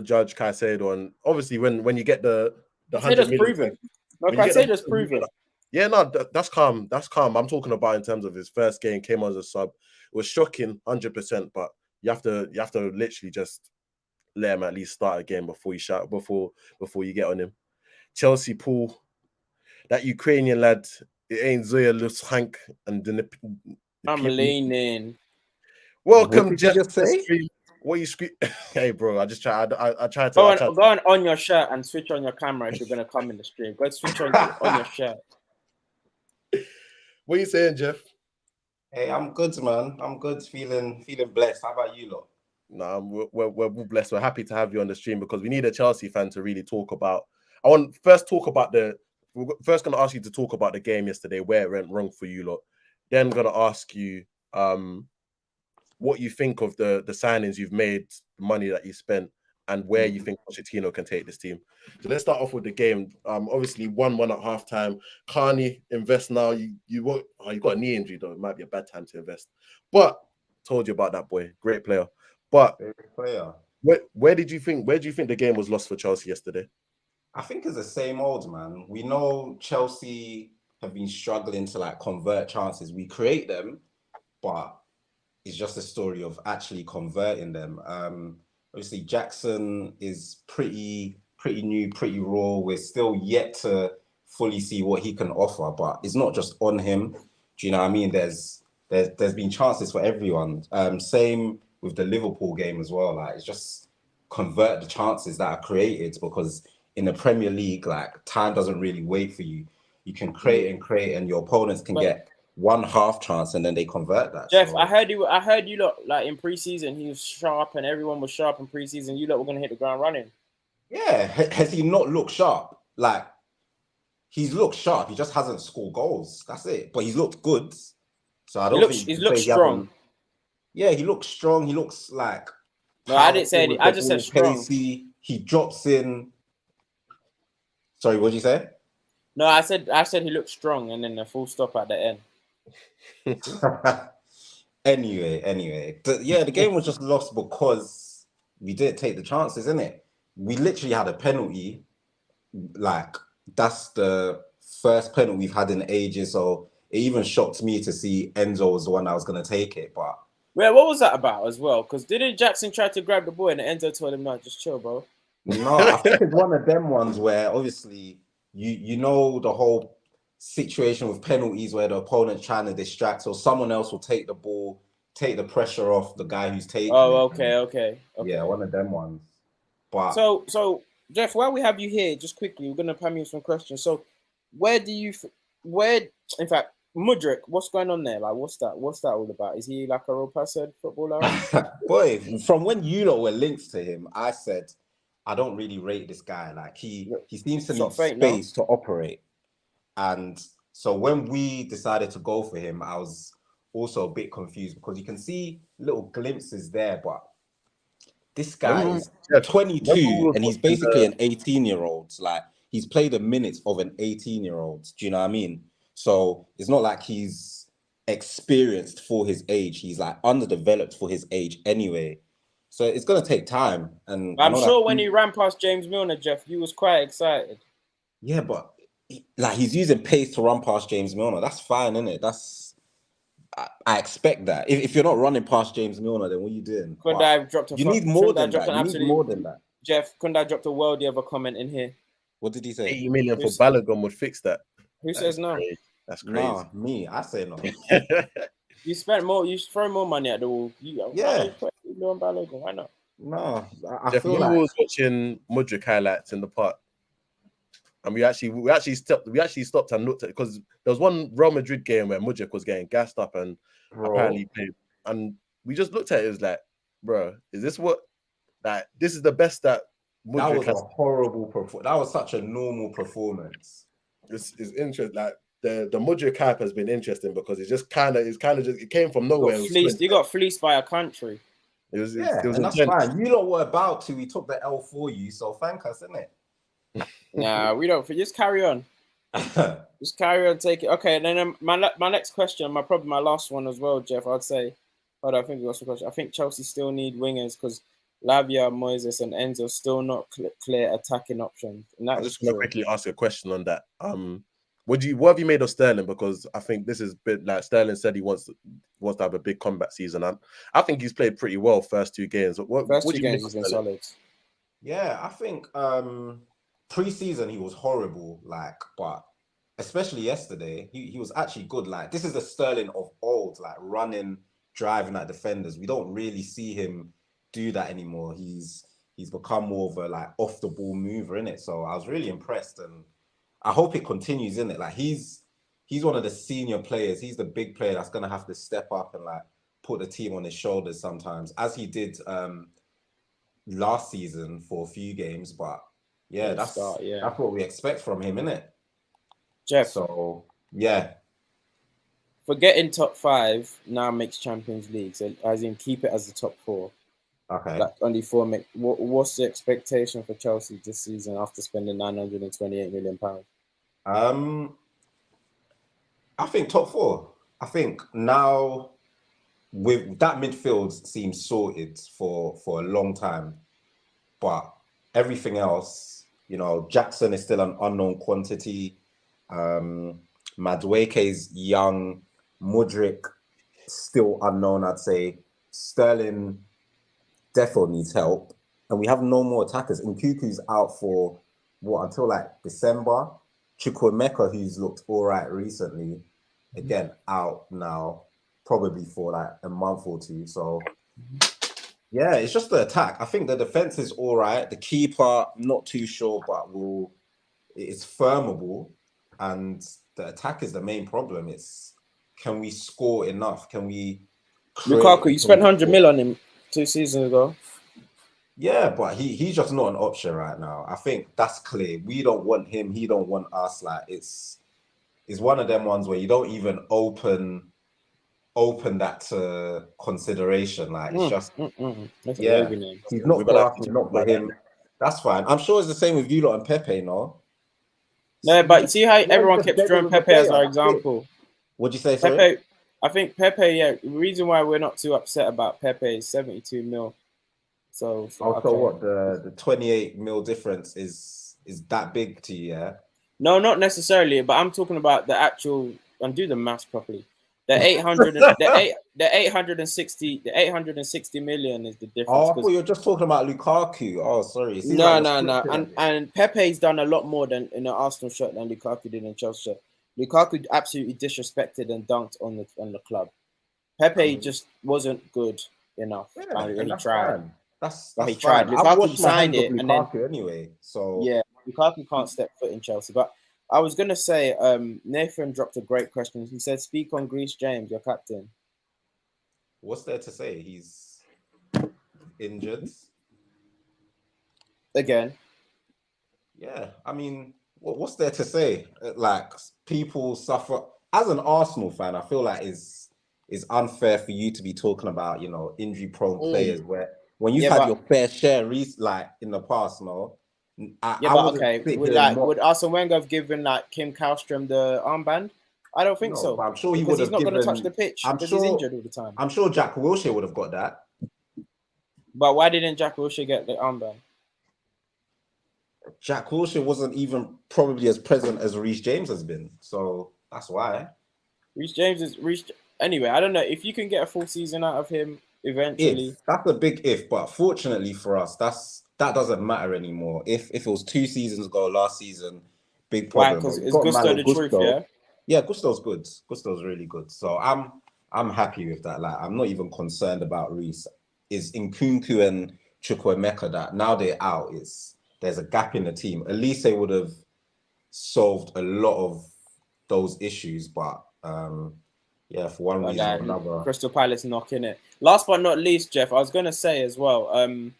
judge Caicedo, and obviously when you get the 100 million, proven. No, Caicedo's proven. Yeah, no, that's calm. That's calm. I'm talking about in terms of his first game, came on as a sub. It was shocking, 100%. But you have to literally just let him at least start a game before you get on him. Chelsea, Paul, that Ukrainian lad, it ain't Zoya Lushank and the I'm leaning. Welcome, Jeff. What you scream? Hey, bro, I tried to go on your shirt and switch on your camera if you're gonna come in the stream. Go switch on your shirt. What are you saying, Jeff? Hey, I'm good, man. I'm good, feeling blessed. How about you lot? No, we're blessed. We're happy to have you on the stream because we need a Chelsea fan to really talk about. We're first going to ask you to talk about the game yesterday, where it went wrong for you lot. Then going to ask you what you think of the signings you've made, the money that you spent, and where you think Pochettino can take this team. So let's start off with the game. Obviously 1-1 at halftime. Carney, invest now. You got a knee injury though. It might be a bad time to invest. But told you about that boy, great player. But where do you think the game was lost for Chelsea yesterday? I think it's the same old, man. We know Chelsea have been struggling to convert chances. We create them, but it's just a story of actually converting them. Obviously, Jackson is pretty new, pretty raw. We're still yet to fully see what he can offer, but it's not just on him. Do you know what I mean? There's been chances for everyone. Same with the Liverpool game as well. It's just convert the chances that are created, because in the Premier League, time doesn't really wait for you. You can create, and your opponents can get one half chance and then they convert that. Jeff, so, I heard you lot in preseason. He was sharp and everyone was sharp in preseason. You lot were gonna hit the ground running. Yeah, has he not looked sharp? He's looked sharp. He just hasn't scored goals. That's it. But he's looked good. So I don't think he's looked strong. Yeah, he looks strong. He looks like. No, I didn't say it. I just said strong. Pacey. He drops in. Sorry, what did you say? No, I said he looked strong, and then a full stop at the end. Anyway, the game was just lost because we didn't take the chances, innit? We literally had a penalty. That's the first penalty we've had in ages. So it even shocked me to see Enzo was the one that was going to take it. But yeah, what was that about as well? Because didn't Jackson try to grab the ball and Enzo told him, "No, just chill, bro." no, I think it's one of them ones where obviously you know the whole situation with penalties where the opponent's trying to distract, or someone else will take the ball, take the pressure off the guy who's taking it. Okay. Yeah, one of them ones. But so Jeff, while we have you here, just quickly, we're gonna pam you some questions. So, in fact, Mudryk, what's going on there? Like, what's that all about? Is he like a real person footballer? boy, from when you lot were linked to him, I said I don't really rate this guy. Like he seems to need space to operate. And so when we decided to go for him, I was also a bit confused because you can see little glimpses there, but this guy is 22 and he's basically an 18-year-old. Like he's played the minutes of an 18-year-old. Do you know what I mean? So it's not like he's experienced for his age. He's like underdeveloped for his age anyway. So it's gonna take time. And I'm sure when he ran past James Milner, Jeff, he was quite excited. Yeah, but he's using pace to run past James Milner. That's fine, isn't it? I expect that. If you're not running past James Milner, then what are you doing? You need more than that. You need more than that. Jeff, Kundai dropped a worldie of a comment in here. What did he say? 80 million for Balogun would fix that. Who says no? That's crazy. Nah, me. I say no. You spent more. You throw more money at the wall. Yeah. Balogun. Why not? No, I Jeff, feel like I was watching Mudryk highlights in the park, and we actually stopped and looked at it because there was one Real Madrid game where Mudryk was getting gassed up and apparently played, and we just looked at it. It was like, bro, is this what? Like, this is the best that Mudryk that was a horrible performance. That was such a normal performance. It's interesting. Like the Mudryk hype has been interesting because it came from nowhere. He got fleeced by a country. It was and that's fine. You lot were about to. We took the L for you, so thank us, innit? Nah, we don't. Just carry on. Just carry on. Take it. Okay. And then my next question, my last one as well, Jeff. I'd say. Hold on, I think we got some question. I think Chelsea still need wingers because Lavia, Moises, and Enzo still not clear attacking options. And I'm just gonna quickly ask a question on that. What have you made of Sterling? Because I think this is a bit like Sterling said he wants to have a big comeback season. I think he's played pretty well first two games. First two games has been solid. Yeah, I think pre-season he was horrible, but especially yesterday, he was actually good. Like this is the Sterling of old, like running, driving at defenders. We don't really see him do that anymore. He's become more of a like off the ball mover, innit? So I was really impressed, and I hope it continues, innit? Like he's one of the senior players. He's the big player that's gonna have to step up and like put the team on his shoulders sometimes, as he did last season for a few games. But yeah, that's what we expect from him, innit? Jeff. So yeah. Forgetting top 5 now makes Champions League. So as in keep it as the top 4. Okay. Like only 4 make. What's the expectation for Chelsea this season after spending £928 million? I think top 4. I think now with that midfield seems sorted for a long time, but everything else, Jackson is still an unknown quantity. Madueke's young. Mudryk still unknown, I'd say. Sterling definitely needs help, and we have no more attackers. Nkuku's out for until like December. Chukwuemeka, who's looked all right recently, again out now, probably for like a month or two. So yeah, it's just the attack. I think the defense is all right. The keeper, not too sure, but it's firmable, and the attack is the main problem. Can we score enough? Can we? Lukaku, you spent 100 mil on him 2 seasons ago. Yeah, but he's just not an option right now. I think that's clear. We don't want him. He don't want us. Like it's one of them ones where you don't even open that to consideration. Like it's just he's not for us. He's not for him. That's fine. I'm sure it's the same with you lot and Pepe, no? No, but see how everyone kept throwing Pepe as our example. What'd you say, Pepe? sorry? I think Pepe, yeah, the reason why we're not too upset about Pepe is 72 mil. So what, the 28 mil difference is that big to you, yeah? No, not necessarily, but I'm talking about the actual. And do the maths properly. The 800, the 860 million is the difference. Oh, I thought you were just talking about Lukaku. Oh, sorry. It seems No, like you're no. splitting it. And Pepe's done a lot more than in the Arsenal shirt than Lukaku did in Chelsea shirt. Lukaku absolutely disrespected and dunked on the club. Pepe just wasn't good enough. Yeah, And he that's tried. fine. That's But he fine. tried. I've Lukaku washed my signed hands of it, and then Lukaku anyway. So yeah, Lukaku can't step foot in Chelsea. But I was gonna say, Nathan dropped a great question. He said, "Speak on Greece, James, your captain." what's there to say? He's injured. Again, Yeah, I mean, what's there to say? Like, people suffer. As an Arsenal fan, I feel like is unfair for you to be talking about, injury-prone players where when you've Yeah, had but- your fair share, like in the past, no. I but wouldn't okay. sit Would here and would Arsene Wenger have given like Kim Kallstrom the armband? I don't think No, so. but I'm sure he Because would he's have not going to touch given. the pitch I'm because sure he's injured all the time. I'm sure Jack Wilshere would have got that. But why didn't Jack Wilshere get the armband? Jack Wilshere wasn't even probably as present as Reece James has been, so that's why. Reece James is reached anyway. I don't know if you can get a full season out of him eventually. That's a big if, but fortunately for us, that doesn't matter anymore. If it was 2 seasons ago, last season, big Why? problem. Because But it's we've got Gusto Malo the truth, yeah. Yeah, Gusto's good. Gusto's really good. So I'm happy with that. Like, I'm not even concerned about Reece. Is Nkunku and Chukwuemeka that now they're out, there's a gap in the team. At least they would have solved a lot of those issues, but yeah, for one reason or another. Crystal Palace knocking it. Last but not least, Jeff, I was gonna say as well. I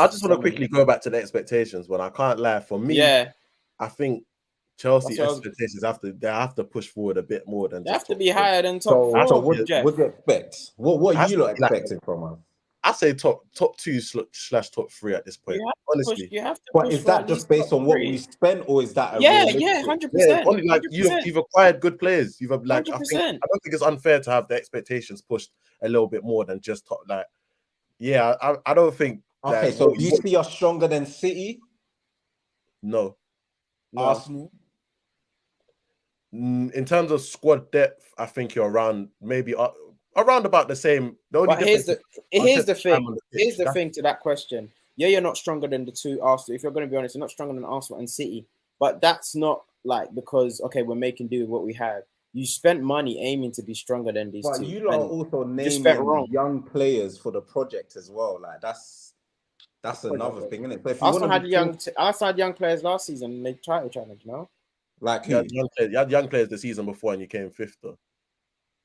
just want to quickly go back to the expectations. When I can't lie, for me, I think Chelsea expectations they have to push forward a bit more than. They have to be higher than top four. So what do you expect? What are you not expecting from us? I say top 2 / top 3 at this point. Honestly, you have to. But is that just based on what we spent, or is that 100%? Only like you've acquired good players. You've like 100%. I don't think it's unfair to have the expectations pushed a little bit more than just top. Like, yeah, I don't think. Okay, so do you see us stronger than City? No. Arsenal. In terms of squad depth, I think you're around maybe around about the same. The only here's the thing. Here's the thing to that question. Yeah, you're not stronger than the 2 Arsenal. If you're going to be honest, you're not stronger than Arsenal and City. But that's not like because we're making do with what we have. You spent money aiming to be stronger than these 2. But you are also naming young players for the project as well. Like that's another thing, isn't it? But if you Arsenal had young players last season and they title challenge, no? Like you had young players the season before and you came 5th though.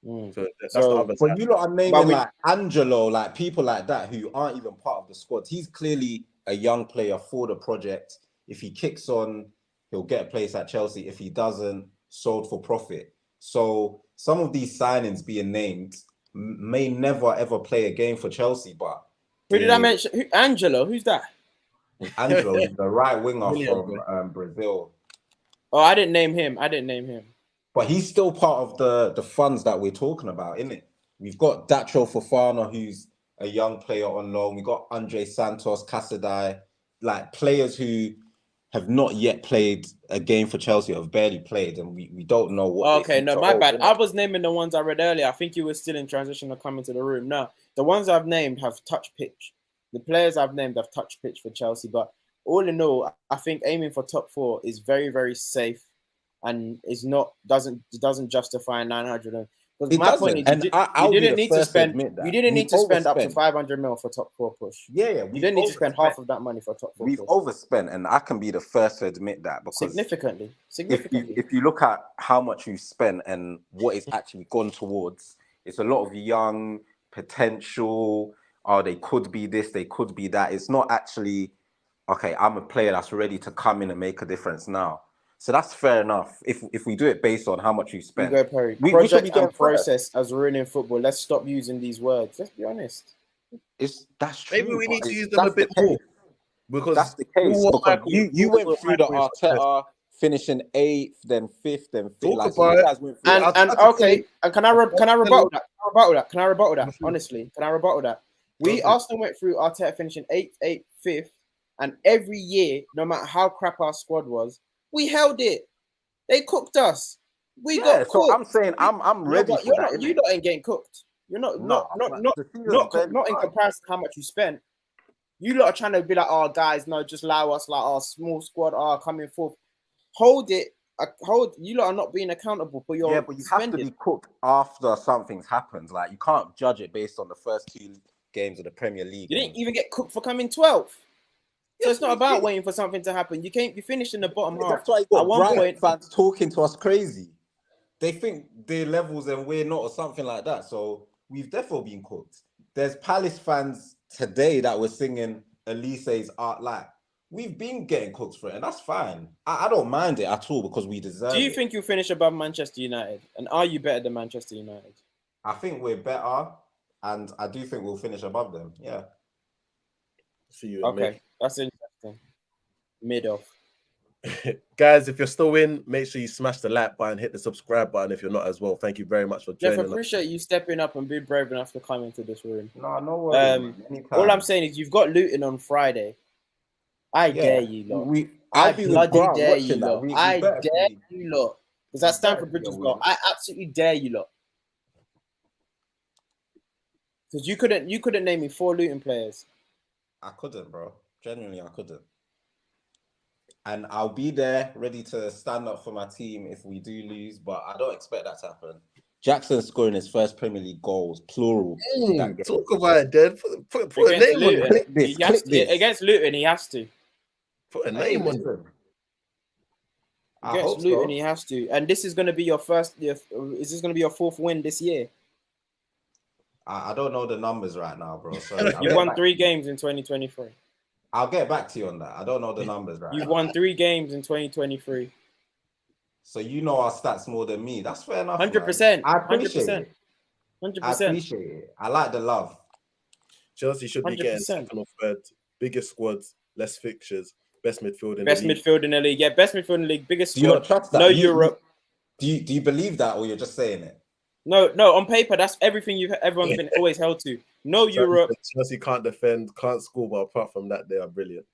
So that's the other side. But you lot are naming like Angelo, like people like that who aren't even part of the squad. He's clearly a young player for the project. If he kicks on, he'll get a place at Chelsea. If he doesn't, sold for profit. So some of these signings being named may never ever play a game for Chelsea. But who did I mention? Angelo, who's that? Angelo is the right winger from Brazil. Oh, I didn't name him. But he's still part of the funds that we're talking about, isn't it? We've got Dacho Fofana, who's a young player on loan. We got Andre Santos, Casadei, like players who have not yet played a game for Chelsea, have barely played, and we don't know what. Okay, no, my bad. I was naming the ones I read earlier. I think you were still in transition to come into the room. No, the ones I've named have touch pitch. The players I've named have touch pitch for Chelsea, but all in all, I think aiming for top 4 is very, very safe. And is not doesn't justify 900. Because my point is, you didn't need to spend up to 500 mil for top 4 push. Yeah, you didn't need to spend half of that money for top 4. We've overspent, and I can be the first to admit that because significantly. If you look at how much you spent and what it's actually gone towards, it's a lot of young potential. They could be this, they could be that. It's not actually okay. I'm a player that's ready to come in and make a difference now. So that's fair enough. If we do it based on how much you spend, Perry. Project and process as ruining football. Let's stop using these words. Let's be honest. That's true. Maybe we need to use them a bit more because that's the case. Because you went through the Arteta finishing 8th, then 5th, then 5th. And can I rebuttal that? Can I rebuttal that? Honestly, can I rebuttal that? Arsenal went through Arteta finishing 8th, 5th. And every year, no matter how crap our squad was, we held it. They cooked us. We got So cooked. I'm saying I'm ready for that. You lot ain't getting cooked. You're not the season's barely not in started. comparison to how much you spent. You lot are trying to be like, oh guys, no, just allow us like our small squad are coming forth. Hold it. You lot are not being accountable for your but you spending. have to be cooked after something's happened. Like you can't judge it based on the first 2 games of the Premier League. You didn't even get cooked for coming 12th. So it's not about waiting for something to happen. You finished in the bottom half. That's why you got At one Brighton point, fans talking to us crazy. They think they're levels and we're not, or something like that. So we've definitely been cooked. There's Palace fans today that were singing Elise's Art Like. We've been getting cooked for it, and that's fine. I don't mind it at all because we deserve it. do you think you'll finish above Manchester United? And are you better than Manchester United? I think we're better, and I do think we'll finish above them. Yeah. See you. Okay, that's interesting. Mid off. Guys, if you're still in, make sure you smash the like button, hit the subscribe button if you're not as well. Thank you very much for Jeff, joining us. appreciate you stepping up and being brave enough to come into this room. No worries. All I'm saying is you've got Luton on Friday. I dare you, lot. I bloody dare you, lot. I dare you, lot. Because that's Stamford Bridge as well. I absolutely dare you, lot. Because you couldn't name me 4 Luton players. I couldn't, bro. Genuinely, I couldn't. And I'll be there ready to stand up for my team if we do lose, but I don't expect that to happen. Jackson scoring his first Premier League goals, plural. Talk about it, Dad. Put a name on it. Click this. Against Luton, he has to. Put a name on it. Against Luton, he has to. And this is going to be your first. Is this going to be your 4th win this year? I don't know the numbers right now, bro. Sorry. You've won 3 games in 2023. I'll get back to you on that. I don't know the numbers right now. You've won 3 games in 2023. So you know our stats more than me. That's fair enough. 100%. I appreciate 100%. it. 100%. I appreciate it. I like the love. Chelsea should be 100%. getting second or third. Biggest squads, less fixtures, best midfield in Best the league. midfield in the league. Yeah, best midfield in the league. Biggest Do you squad. not trust that? No Europe. Do you believe that, or you're just saying it? No. On paper, that's everything everyone's been always held to. No Europe. Chelsea can't defend, can't score, but apart from that, they are brilliant.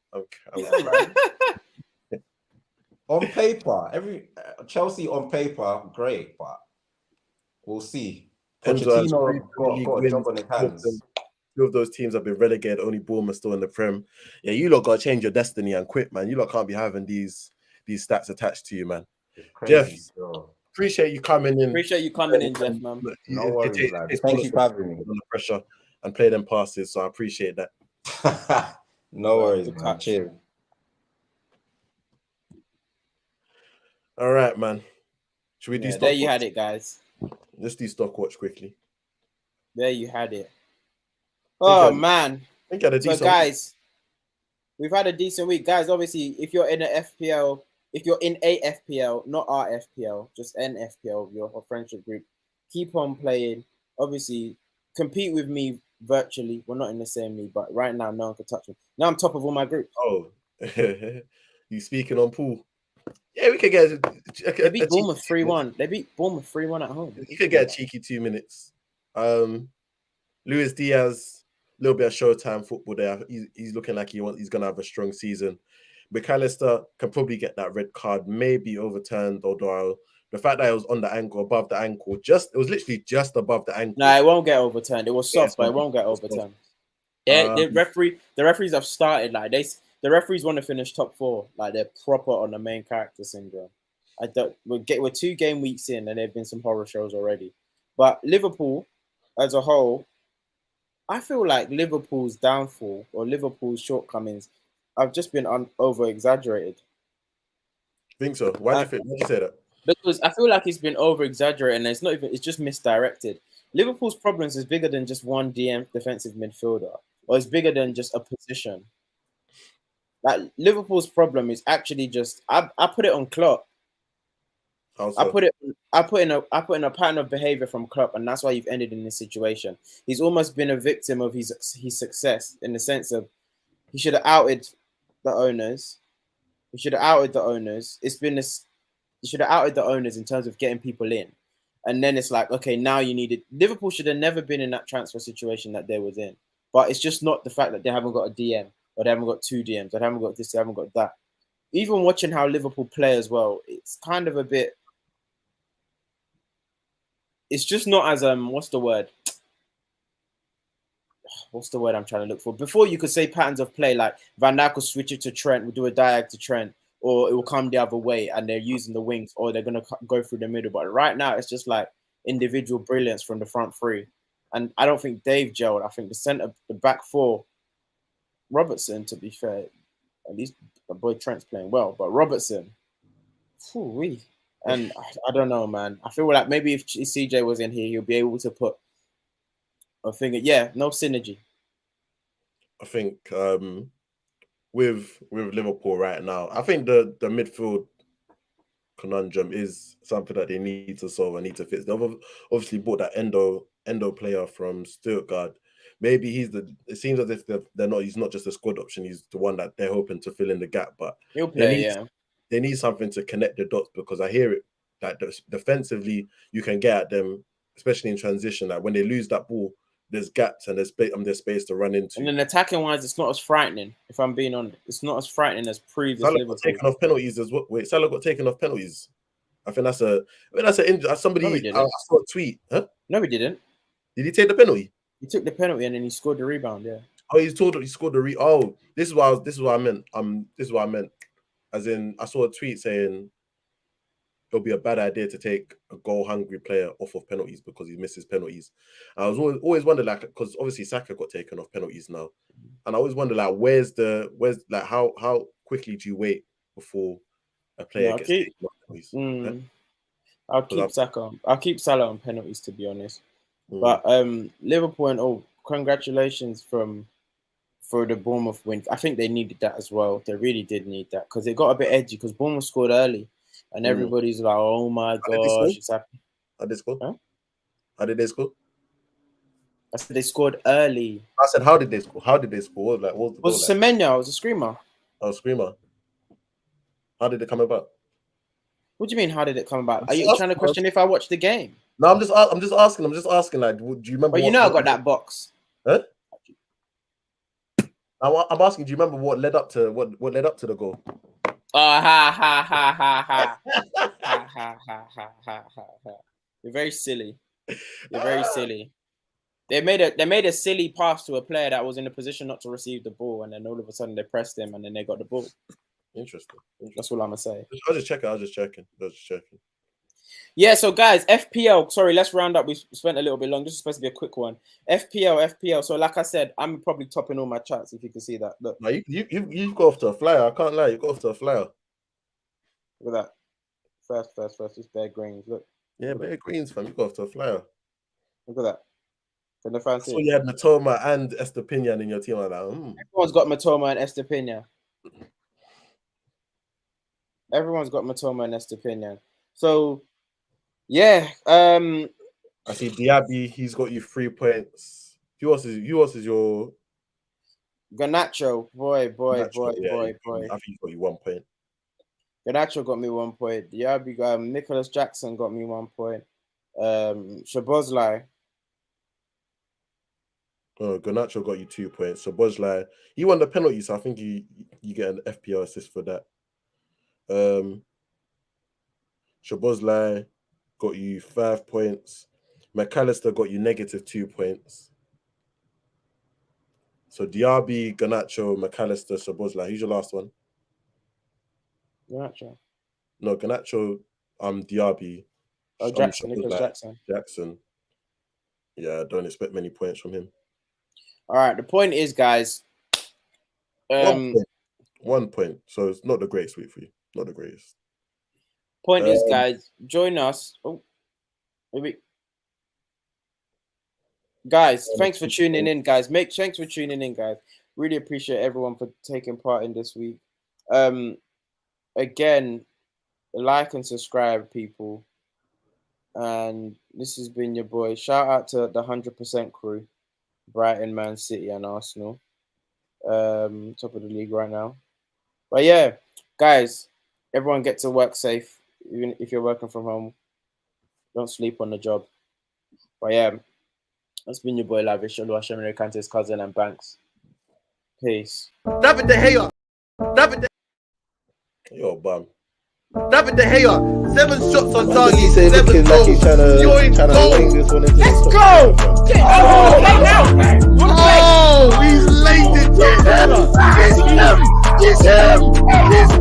On paper, Chelsea on paper, great, but we'll see. Pochettino got a job on his hands. 2 of those teams have been relegated. Only Bournemouth still in the Prem. Yeah, you lot gotta change your destiny and quit, man. You lot can't be having these stats attached to you, man. Jeff, appreciate you coming in. Appreciate you coming in, Jeff, man. No worries, lad. Thank you for having me. Under pressure and play them passes, so I appreciate that. No worries, man. Cheers. All right, man. Should we do stock there you watch? had it, guys. Let's do stock watch quickly. There you had it. Oh, man. I think I had a So, decent guys, we've had a decent week. Guys, obviously, if you're in an FPL, if you're in a FPL, not our FPL, just an FPL, your friendship group, keep on playing. Obviously, compete with me virtually. We're not in the same league, but right now, no one can touch me. Now I'm top of all my groups. Oh, you speaking on pool? Yeah, we could get. They beat Bournemouth 3-1. They beat Bournemouth 3-1 at home. You could get a cheeky 2 minutes. Luis Diaz, a little bit of Showtime football there. He's looking like he's gonna have a strong season. McAllister can probably get that red card, maybe overturned, although the fact that it was on the ankle, above the ankle, it was literally just above the ankle. No, it won't get overturned. It was soft, but it won't get overturned. Yeah, the referees have started like the referees want to finish top 4, like they're proper on the main character syndrome. We're 2 game weeks in, and there've been some horror shows already. But Liverpool, as a whole, I feel like Liverpool's downfall or Liverpool's shortcomings have just been over exaggerated. Think so? Why'd you say that? Because I feel like it's been over exaggerated, and it's just misdirected. Liverpool's problems is bigger than just one defensive midfielder, or it's bigger than just a position. Like Liverpool's problem is actually just I put it on Klopp. I put in a pattern of behavior from Klopp, and that's why you've ended in this situation. He's almost been a victim of his success in the sense of he should have outed the owners. He should have outed the owners. He should have outed the owners in terms of getting people in, and then it's like, okay, now you need it. Liverpool should have never been in that transfer situation that they was in, but it's just not the fact that they haven't got a DM or they haven't got 2 DMs, or they haven't got this, they haven't got that. Even watching how Liverpool play as well, it's kind of a bit. It's just not as what's the word? What's the word I'm trying to look for? Before you could say patterns of play, like Van Dijk will switch it to Trent, will do a diag to Trent, or it will come the other way, and they're using the wings, or they're gonna go through the middle. But right now, it's just like individual brilliance from the front three, and I don't think Dave gelled. I think the back four, Robertson, to be fair, at least my boy Trent's playing well, but Robertson, whew-wee. And I don't know, man. I feel like maybe if CJ was in here, he'll be able to put a finger. Yeah, no synergy. I think with Liverpool right now, I think the midfield conundrum is something that they need to solve and need to fix. They've obviously bought that Endo player from Stuttgart. Maybe it seems as if he's not just a squad option, he's the one that they're hoping to fill in the gap. But he'll play, they need something to connect the dots, because I hear it that defensively you can get at them, especially in transition. Like when they lose that ball, there's gaps and there's space to run into. And then attacking wise, it's not as frightening. If I'm being honest, it's not as frightening as previous Salah Liverpool. got taken off penalties as well. Wait, Salah got taken off penalties. I think that's an injury. Somebody, I saw a tweet. Huh? No, he didn't. Did he take the penalty? He took the penalty and then he scored the rebound. Yeah. Oh, he scored the Oh, this is what I meant. This is what I meant. As in, I saw a tweet saying it'll be a bad idea to take a goal-hungry player off of penalties because he misses penalties. And I was always wondering, like, because obviously Saka got taken off penalties now, and I always wonder, like, where's like how quickly do you wait before a player gets taken off penalties? I'll keep Salah on penalties, to be honest. But Liverpool and congratulations for the Bournemouth win. I think they needed that as well. They really did need that because it got a bit edgy because Bournemouth scored early. And everybody's like, "Oh my gosh, it's happening." How did they score? Huh? How did they score? I said they scored early. I said, how did they score? How did they score? What was the goal? Was Semenyo? It was a screamer. Oh, screamer. How did it come about? What do you mean? How did it come about? Are you trying to question if I watched the game? No, I'm just asking. Like, do you remember? But you know, I got that box. Huh? I'm asking. Do you remember what led up to the goal? You're very silly. You're very silly. They made a silly pass to a player that was in a position not to receive the ball, and then all of a sudden they pressed him, and then they got the ball. Interesting. That's all I'm gonna say. I was just checking. Yeah, so guys, FPL. Sorry, let's round up. We spent a little bit long. This is supposed to be a quick one. FPL. So, like I said, I'm probably topping all my charts. If you can see that, look. No, you got off to a flyer. I can't lie. You got off to a flyer. Look at that. First. It's Bear Greens. Look. Yeah, Bear Greens, fam. You got off to a flyer. Look at that. Can the fans see? So you had Matoma and Estepinian in your team like that. Everyone's got Matoma and Estepinian. Everyone's got Matoma and Estepinian. So, yeah. I see Diaby. He's got you 3 points. Who else is your Garnacho? Boy. I think he's got you 1 point. Garnacho got me 1 point. Diaby, Nicholas Jackson got me 1 point. Szoboszlai. Oh, Garnacho got you 2 points. So Szoboszlai, he won the penalty, so I think you get an FPL assist for that. Szoboszlai got you 5 points. McAllister got you -2 points. So Diaby, Garnacho, McAllister, Szoboszlai. Who's your last one? Garnacho. No, Garnacho, Diaby. Oh, Jackson, Nicholas Jackson. Yeah, I don't expect many points from him. All right, the point is, guys. 1 point. So it's not the greatest week for you. Not the greatest. Point is, guys, join us. Oh, maybe. Guys, thanks for tuning in, guys. Thanks for tuning in, guys. Really appreciate everyone for taking part in this week. Again, like and subscribe, people. And this has been your boy. Shout out to the 100% crew. Brighton, Man City, and Arsenal. Top of the league right now. But yeah, guys, everyone get to work safe. Even if you're working from home, don't sleep on the job. But yeah, that's been your boy Lavish, Oluwaseun Kante's cousin and Banks. Peace. David De Gea. You're a bum. David De Gea. 7 shots on target. He said 7 looking like he's goals. You're in trying to goal. wing this one into Let's the go! top. Oh, play now, man. What a play! Oh, he's laid it. It's him! It's him! It's him!